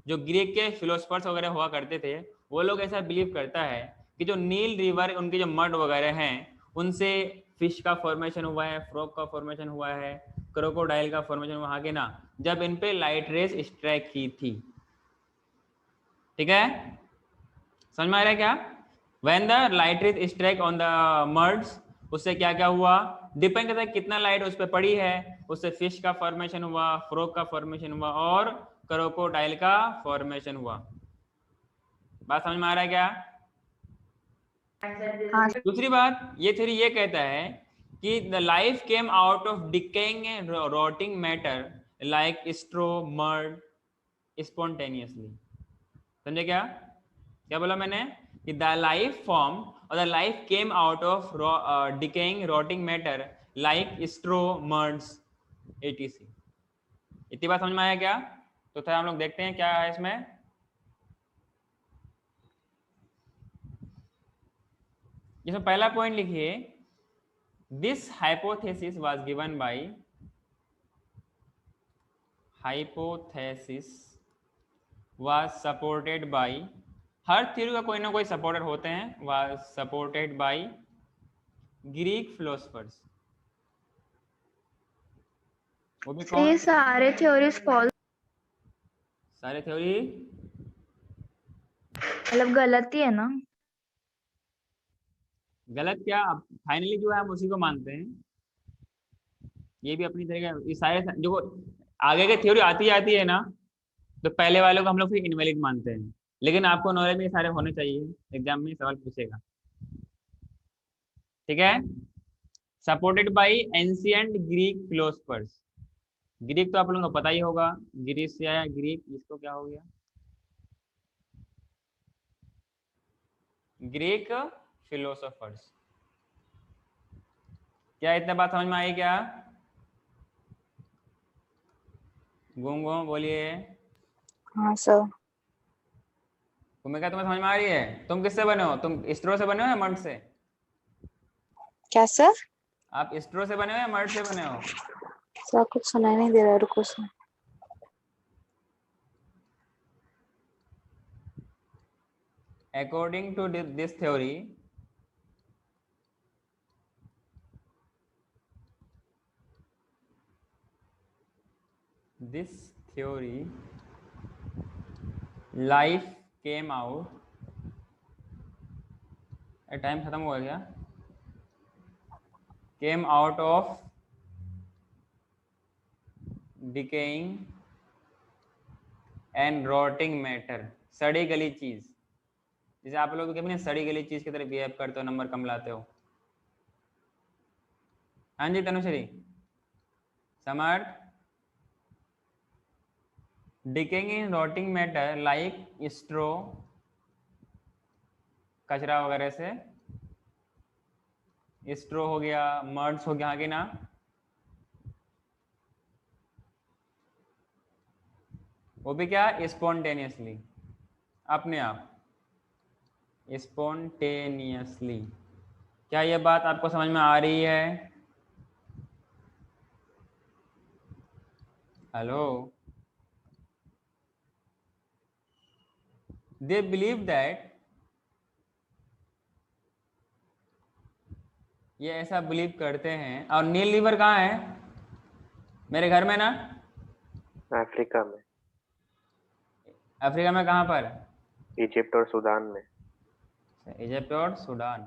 जो ग्रीक के फिलोसफर्स वगैरह हुआ करते थे, वो लोग ऐसा बिलीव करता है कि जो नील रिवर, उनके जो मड वगैरह हैं, उनसे फिश का फॉर्मेशन हुआ है, फ्रॉग का फॉर्मेशन हुआ है, क्रोकोडाइल का फॉर्मेशन हुआ है कि ना, जब इन पे लाइट रेज स्ट्राइक की थी। ठीक है, समझ में आ रहा है क्या? When the light rays strike on the muds, उससे क्या क्या हुआ? डिपेंड करता है कितना लाइट उस पर पड़ी है, उससे फिश का फॉर्मेशन हुआ, फ्रॉग का फॉर्मेशन हुआ और क्रोकोडाइल का फॉर्मेशन हुआ। बात समझ में आ रहा है क्या? हाँ दूसरी बात, ये थ्योरी ये कहता है कि the life came out of decaying and rotting matter like straw, mud, spontaneously. समझे क्या? क्या बोला मैंने? कि द लाइफ फॉर्म और the life came out of decaying rotting matter like straw, muds, etc. इतनी बात समझ में आया क्या? तो थोड़ा हम लोग देखते हैं क्या है इसमें। इसमें पहला पॉइंट लिखिए, this hypothesis was given bye, hypothesis was supported by, her theory का कोई ना कोई सपोर्टर होते हैं, was supported by Greek philosophers. वो भी ये कौन? सारे थ्योरीज फॉल्स, सारे थ्योरी मतलब गलत ही है ना? गलत क्या, अब फाइनली जो है हम उसी को मानते हैं। ये भी अपनी तरह का, ये सारे जो आगे के थ्योरी आती है ना, तो पहले वालों को हम लोग फिर इनवैलिड मानते हैं। लेकिन आपको नॉलेज में ये सारे होने चाहिए, एग्जाम में सवाल पूछेगा। ठीक है। Supported by ancient Greek philosophers. Greek तो आप लोगों को पता ही होगा, ग्रीस से आया ग्रीक, इसको क्या हो गया, ग्रीक फिलोसोफर्स। क्या इतने बात समझ में आई क्या? गुंगो बोलिए। हाँ सर। तुम्हें क्या, तुम्हें समझ में आ रही है? तुम किससे बने हो? तुम स्ट्रो से बने हो या मर्द से? क्या सर? आप स्ट्रो से बने हो या मर्द से बने हो? सर कुछ सुनाई नहीं दे रहा, रुको sir. According to this theory, life came out, time खत्म हुआ क्या? Came out of decaying and rotting matter, सड़ी गली चीज। जैसे आप लोग कभी सड़ी गली चीज की तरह बिहेव करते हो, नंबर कम लाते हो। हाँ जी तनुश्री। समर्थ। डिकेइंग इन रॉटिंग मैटर लाइक स्ट्रो, कचरा वगैरह से, स्ट्रो हो गया, मर्ड्स हो गया, हाँ कि ना? वो भी क्या, स्पॉन्टेनियसली, अपने आप, स्पॉन्टेनियसली। क्या ये बात आपको समझ में आ रही है? हेलो। दे बिलीव दैट, ये ऐसा बिलीव करते हैं। और नील रिवर कहाँ है? मेरे घर में ना? अफ्रीका में। अफ्रीका में कहाँ पर? इजिप्ट और सूडान में। इजिप्ट और Sudan.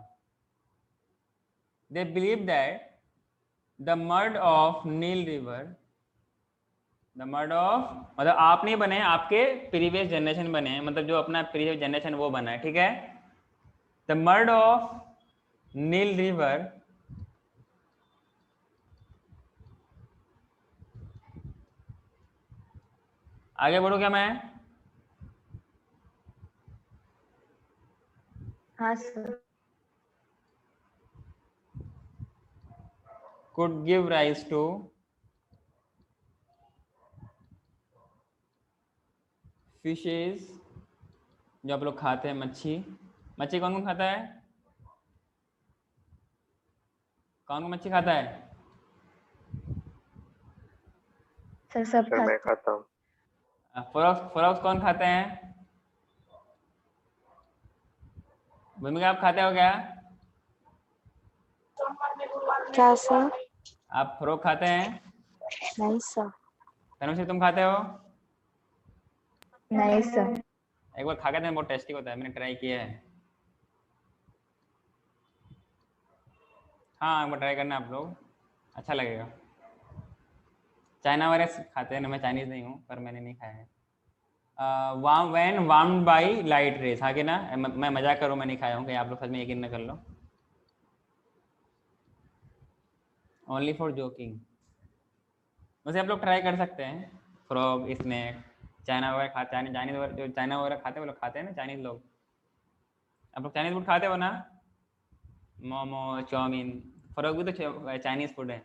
They believe that the mud of Nile river, the mud of, मतलब आप नहीं बने, आपके प्रीवियस जनरेशन बने हैं, मतलब जो अपना प्रीवियस जनरेशन वो बना है। ठीक है। The mud of Nile river आगे बढ़ो क्या मैं? हाँ sir. could give rise to fishes, जो आप लोग खाते हैं, मच्छी। मच्छी कौन कौन खाता है? कौन कौन मच्छी खाता है? सर सब सर मैं खाते। खाता हूँ। फ्रॉग्स कौन खाते हैं? भूमिका आप खाते हो क्या? क्या सर? आप फ्रॉग खाते हैं? नहीं सर। तनुश्री तुम खाते हो? नहीं सर। एक बार खा के देखना, बहुत टेस्टी होता है, मैंने ट्राई किया है। हाँ एक बार ट्राई करना आप लोग, अच्छा लगेगा। चाइना वायरस खाते हैं ना, मैं चाइनीज नहीं हूँ, पर मैंने नहीं खाया है। When warmed by light rays, हाँ कि ना? मैं मजाक करूँ, मैं नहीं खाया हूँ, कहीं आप लोग सच में यकीन न कर लो। Only for joking. वैसे आप लोग ट्राई कर सकते हैं, फ्रॉग, स्नेक, चाइना वगैरह खाते हैं, चाइनीज वगैरह, जो चाइना वगैरह खाते हैं वो लोग खाते हैं ना, चाइनीज लोग। आप लोग चाइनीज फूड खाते हो ना? मोमो, चाउमीन, फ्रॉग भी तो चाइनीज फूड है,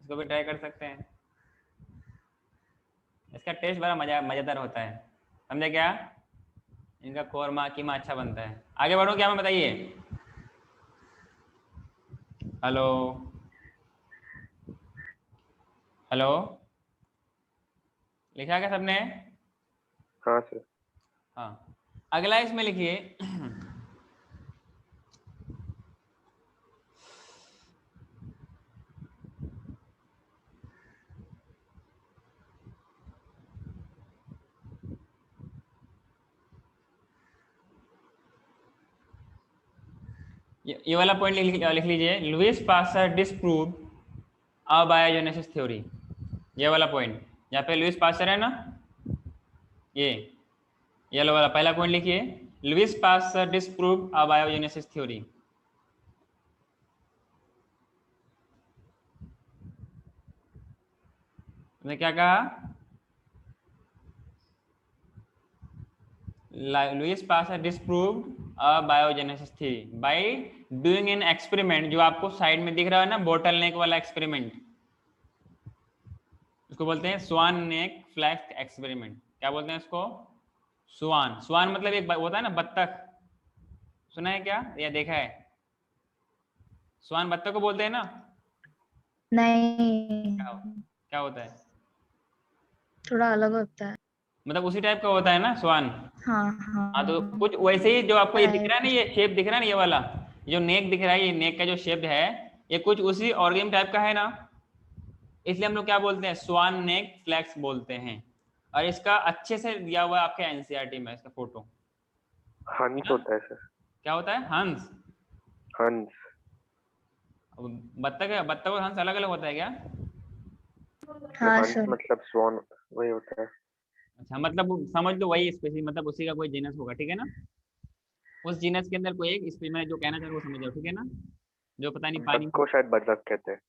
इसको भी ट्राई कर सकते हैं। इसका टेस्ट बड़ा मज़ेदार होता है, समझे क्या? इनका कोरमा कीमा अच्छा बनता है। आगे बढ़ो क्या, मैं बताइए। हेलो हेलो, लिखा क्या सबने? हाँ सर। हाँ, अगला इसमें लिखिए। ये वाला पॉइंट लिख लीजिए। Lewis pasture disproved abiogenesis theory. ये वाला पॉइंट, यहाँ पे लुईस पास्चर है ना, ये येलो वाला पहला पॉइंट लिखिए, Lewis pasture disproved abiogenesis theory. मैं क्या कहा, Lewis pasture disproved abiogenesis theory by doing an experiment, जो आपको साइड में दिख रहा है ना बोटल नेक वाला एक्सपेरिमेंट, उसको बोलते हैं स्वान नेक फ्लैक्स एक्सपेरिमेंट। क्या बोलते हैं इसको, स्वान। स्वान मतलब एक होता है ना बत्तख, सुना है क्या या देखा है, स्वान बत्तख को बोलते हैं ना। नहीं, क्या होता है, थोड़ा अलग होता है। मतलब उसी टाइप का होता है ना स्वान। हाँ हाँ तो हाँ कुछ वैसे ही जो आपको ये दिख रहा है ना, है। ये शेप दिख रहा है ना, ये वाला जो नेक दिख रहा है, ये नेक का जो शेप है ये कुछ उसी ऑर्गेनिज्म टाइप का है ना, इसलिए हम लोग क्या बोलते हैं, स्वान नेक फ्लैक्स बोलते हैं। और इसका अच्छे से दिया हुआ है आपके एनसीईआरटी में इसका फोटो। हंस होता है सर। क्या होता है, हंस। हंस। बत्तख है, बत्तख और हंस अलग अलग होता है क्या। हाँ हंस सर। मतलब स्वान वही होता है। अच्छा, मतलब समझ लो वही स्पीसीज, मतलब उसी का कोई जीनस होगा, ठीक है ना, उस जीनस के अंदर कोई एक स्पीसीज, मैं जो कहना चाह रहा हूँ वो समझ जाओ, ठीक है ना, जो पता नहीं पानी डक को शायद बतख कहते हैं।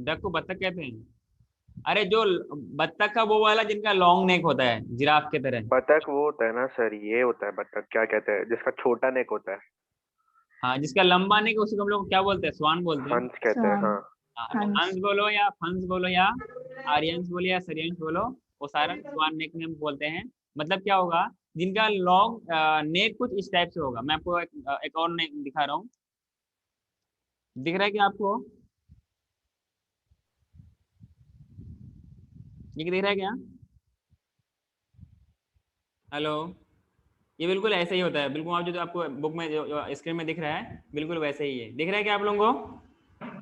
डक को बत्तख कहते हैं। अरे जो बत्तख का वो वाला जिनका लॉन्ग नेक होता है जिराफ के तरह। बतख वो होता है ना सर, ये होता है बतख, क्या कहते हैं जिसका छोटा नेक होता है। हाँ, जिसका लंबा नेक उसी को हम लोग क्या बोलते हैं, स्वान बोलते हैं। हंस कहते हैं स्वान। हाँ। हाँ, तो हंस। हंस बोलो या फंस बोलो या आर्यंस बोलो या सरियंस बोलो, वो सारा स्वान नेक में हम बोलते हैं। मतलब क्या होगा, जिनका लॉन्ग नेक कुछ इस टाइप से होगा। मैं आपको एक और नेक दिखा रहा हूँ, दिख रहा है क्या आपको, ये दिख रहा है क्या, हेलो, ये बिल्कुल ऐसे ही होता है, बिल्कुल आप जो आपको बुक में जो स्क्रीन में दिख रहा है बिल्कुल वैसे ही है, दिख रहा है क्या आप लोगों को।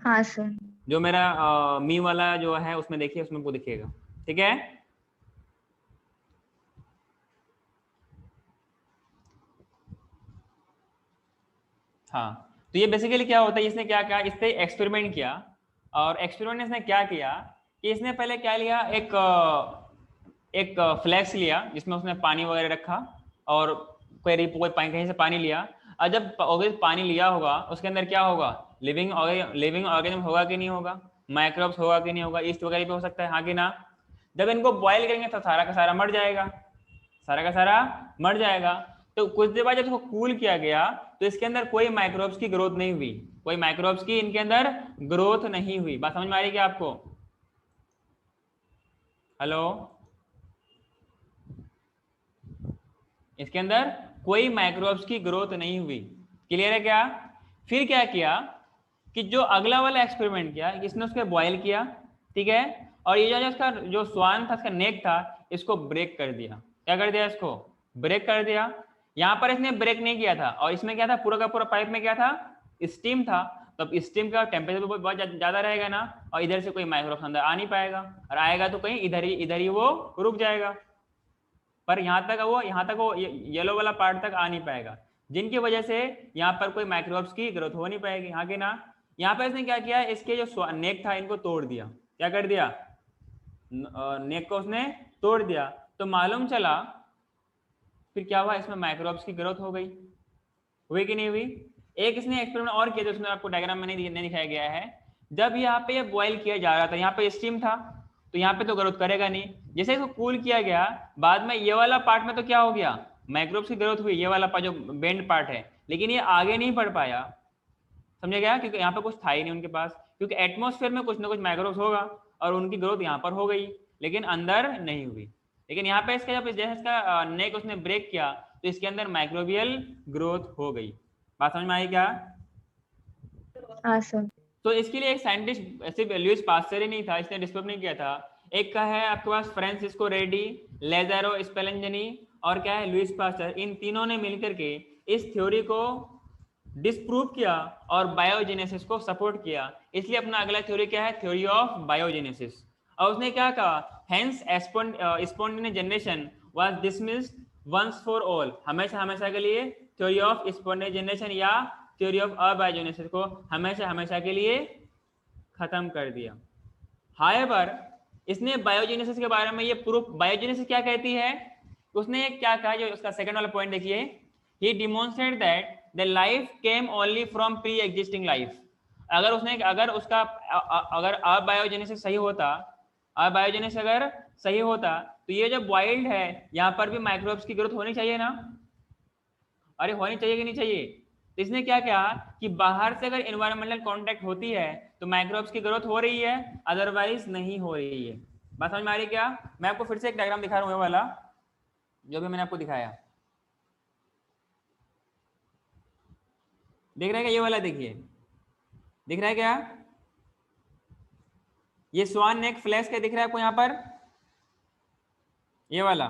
हाँ सर। जो मेरा मी वाला जो है उसमें देखिए, उसमें वो दिखेगा, ठीक है। हाँ, तो ये बेसिकली क्या होता है, इसने क्या किया, इसने एक्सपेरिमेंट किया, और एक्सपेरिमेंट इसने क्या किया कि इसने पहले क्या लिया, एक फ्लैक्स लिया जिसमें उसने पानी वगैरह रखा, और कोई कहीं से पानी लिया, और जब पानी लिया होगा उसके अंदर क्या होगा, लिविंग ऑर्गेनिज्म होगा कि नहीं होगा, माइक्रोब्स होगा कि नहीं होगा, ईस्ट वगैरह भी हो सकता है, हाँ कि ना। जब इनको बॉयल करेंगे तो सारा का सारा मर जाएगा, सारा का सारा मर जाएगा। तो कुछ देर बाद जब इसको कूल किया गया तो इसके अंदर कोई माइक्रोब्स की ग्रोथ नहीं हुई, कोई माइक्रोब्स की इनके अंदर ग्रोथ नहीं हुई। बात समझ में आ रही है क्या आपको, हेलो, इसके अंदर कोई माइक्रोब्स की ग्रोथ नहीं हुई, क्लियर है क्या। फिर क्या किया कि जो अगला वाला एक्सपेरिमेंट किया, इसने उसको बॉयल किया, ठीक है, और ये जो इसका जो स्वान था, इसका नेक था, इसको ब्रेक कर दिया। क्या कर दिया, इसको ब्रेक कर दिया। यहाँ पर इसने ब्रेक नहीं किया था, और इसमें क्या था, पूरा का पूरा पाइप में क्या था, स्टीम था। तो अब स्टीम का टेम्परेचर बहुत ज्यादा रहेगा ना, और इधर से कोई माइक्रोब्स अंदर आ नहीं पाएगा, और आएगा तो कहीं इधर ही वो रुक जाएगा, पर यहाँ तक वो येलो वाला पार्ट तक आ नहीं पाएगा, जिनकी वजह से यहाँ पर कोई माइक्रोब्स की ग्रोथ हो नहीं पाएगी, हाँ कि ना। यहाँ पर इसने क्या किया, इसके जो नेक था इनको तोड़ दिया। क्या कर दिया, नेक को उसने तोड़ दिया। तो मालूम चला फिर क्या हुआ, इसमें माइक्रोब्स की ग्रोथ हो गई, हुई कि नहीं हुई। एक इसने एक्सपेरिमेंट और किया, जिसमें आपको डायग्राम में नहीं दिखाया गया है। जब यहाँ पे ये बॉयल किया जा रहा था, यहाँ पे स्टीम था, तो यहाँ पे तो ग्रोथ करेगा नहीं। जैसे इसको कूल किया गया, बाद में ये वाला पार्ट में तो क्या हो गया, माइक्रोब्स की ग्रोथ हुई, ये वाला पार्ट जो बेंड पार्ट है, लेकिन ये आगे नहीं बढ़ पाया, समझे क्या, क्योंकि यहाँ पे कुछ था ही नहीं उनके पास, क्योंकि एटमॉस्फेयर में कुछ ना कुछ माइक्रोब्स होगा, और उनकी ग्रोथ यहाँ पर हो गई, लेकिन अंदर नहीं हुई। लेकिन यहाँ पे इसका जैसे इसका नेक उसने ब्रेक किया, तो इसके अंदर माइक्रोबियल ग्रोथ हो गई। बात समझ में आई क्या। हाँ सर। तो इसके लिए एक साइंटिस्ट सिर्फ लुईस पास्चर ही नहीं था, इसने डिस्कवर नहीं किया था। एक का है आपके पास फ्रांसिस्को रेडी, लेज़ारो स्पेलेंजनी, और क्या है लुईस पास्चर। इन तीनों ने मिलकर के इस थ्योरी को डिस्प्रूव किया और बायोजेनेसिस को सपोर्ट किया। इसलिए अपना अगला थ्योरी क्या है, थ्योरी ऑफ बायोजेनेसिस। और उसने क्या कहा, hence spontaneous generation was dismissed once for all, हमेशा हमेशा के लिए थ्योरी ऑफ स्पॉन्टेनियस जनरेशन या थ्योरी ऑफ अबायोजेनेसिस को हमेशा हमेशा के लिए खत्म कर दिया। हाउएवर इसने बायोजेनेसिस के बारे में ये प्रूफ, बायोजेनेसिस क्या कहती है उसने क्या कहा, जो उसका सेकंड वाला पॉइंट देखिए, he demonstrated that the life came only from pre-existing life. अगर अबायोजेनेसिस सही होता, अबायोजेनेसिस अगर सही होता, तो ये जब वाइल्ड है यहाँ पर भी माइक्रोब्स की ग्रोथ होनी चाहिए ना, अरे होनी चाहिए कि नहीं चाहिए। तो इसने क्या कहा कि बाहर से अगर एनवायरमेंटल कांटेक्ट होती है तो माइक्रोब्स की ग्रोथ हो रही है, अदरवाइज नहीं हो रही है। बात समझ में आ रही क्या? मैं आपको फिर से एक डायग्राम दिखा रहा हूँ, ये वाला जो भी मैंने आपको दिखाया, दिख रहा है क्या? ये वाला देखिए, दिख रहा है क्या? ये स्वान नेक फ्लैश क्या दिख रहा है आपको यहाँ पर? ये वाला,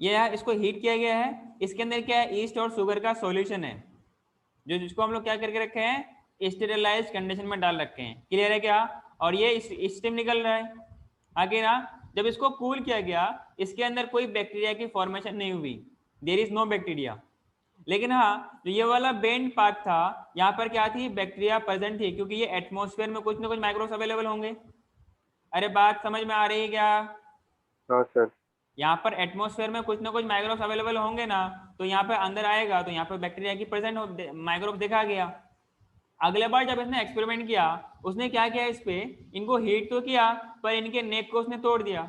ये है, इसको हीट किया गया है, इसके अंदर क्या है, ईस्ट और शुगर का सॉल्यूशन है, जो जिसको हम लोग क्या करके रखे हैं, स्टेरिलाइज कंडीशन में डाल रखे हैं। क्लियर है क्या? और ये स्टीम निकल रहा है आगे ना। जब इसको कूल किया गया, इसके अंदर कोई बैक्टीरिया की फॉर्मेशन नहीं हुई, देयर इज नो बैक्टीरिया। लेकिन हाँ, जो ये वाला बेंड पार्ट था, यहाँ पर क्या थी, बैक्टीरिया प्रेजेंट थी, क्योंकि ये एटमॉस्फेयर में कुछ ना कुछ माइक्रोब्स अवेलेबल होंगे। अरे बात समझ में आ रही है क्या? हाँ सर। यहाँ पर एटमॉस्फेयर में कुछ ना कुछ माइक्रोब्स अवेलेबल होंगे ना, तो यहाँ पे अंदर आएगा तो यहाँ पे बैक्टीरिया की प्रेजेंट माइक्रोब देखा गया। अगले बार जब इसने एक्सपेरिमेंट किया, उसने क्या किया, इस पे इनको हीट तो किया, पर इनके नेक को उसने तोड़ दिया,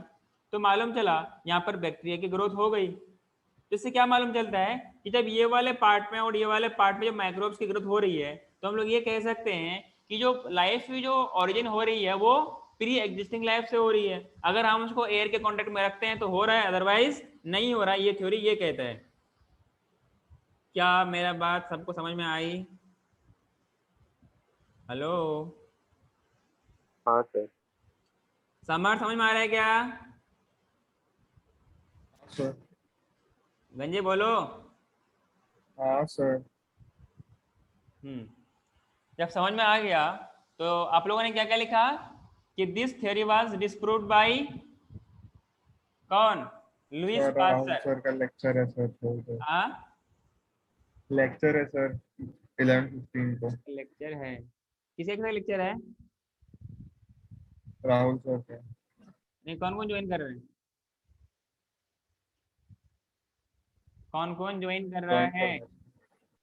तो मालूम चला यहाँ पर बैक्टीरिया की ग्रोथ हो गई। तो इससे क्या मालूम चलता है कि जब ये वाले पार्ट में और ये वाले पार्ट में जब माइक्रोब्स की ग्रोथ हो रही है, तो हम लोग ये कह सकते हैं कि जो लाइफ की जो ओरिजिन हो रही है वो प्री एग्जिस्टिंग लाइफ से हो रही है। अगर हम उसको एयर के कांटेक्ट में रखते हैं तो हो रहा है, अदरवाइज नहीं हो रहा है। ये थ्योरी ये कहता है। क्या मेरा बात सबको समझ में आई? हेलो हाँ सर। समर, समझ में आ रहा है क्या? सर। गंजे बोलो। हाँ सर। जब समझ में आ गया तो आप लोगों ने क्या क्या लिखा कि this theory was disproved by कौन? Louis sir Rahul Pasteur. Sir का लेक्चर है सर, हाँ, लेक्चर है सर 11:15 को। लेक्चर है, किसी का लेक्चर है? राहुल सर का। नहीं, कौन कौन ज्वाइन कर रहे हैं? कौन कौन ज्वाइन कर रहा है?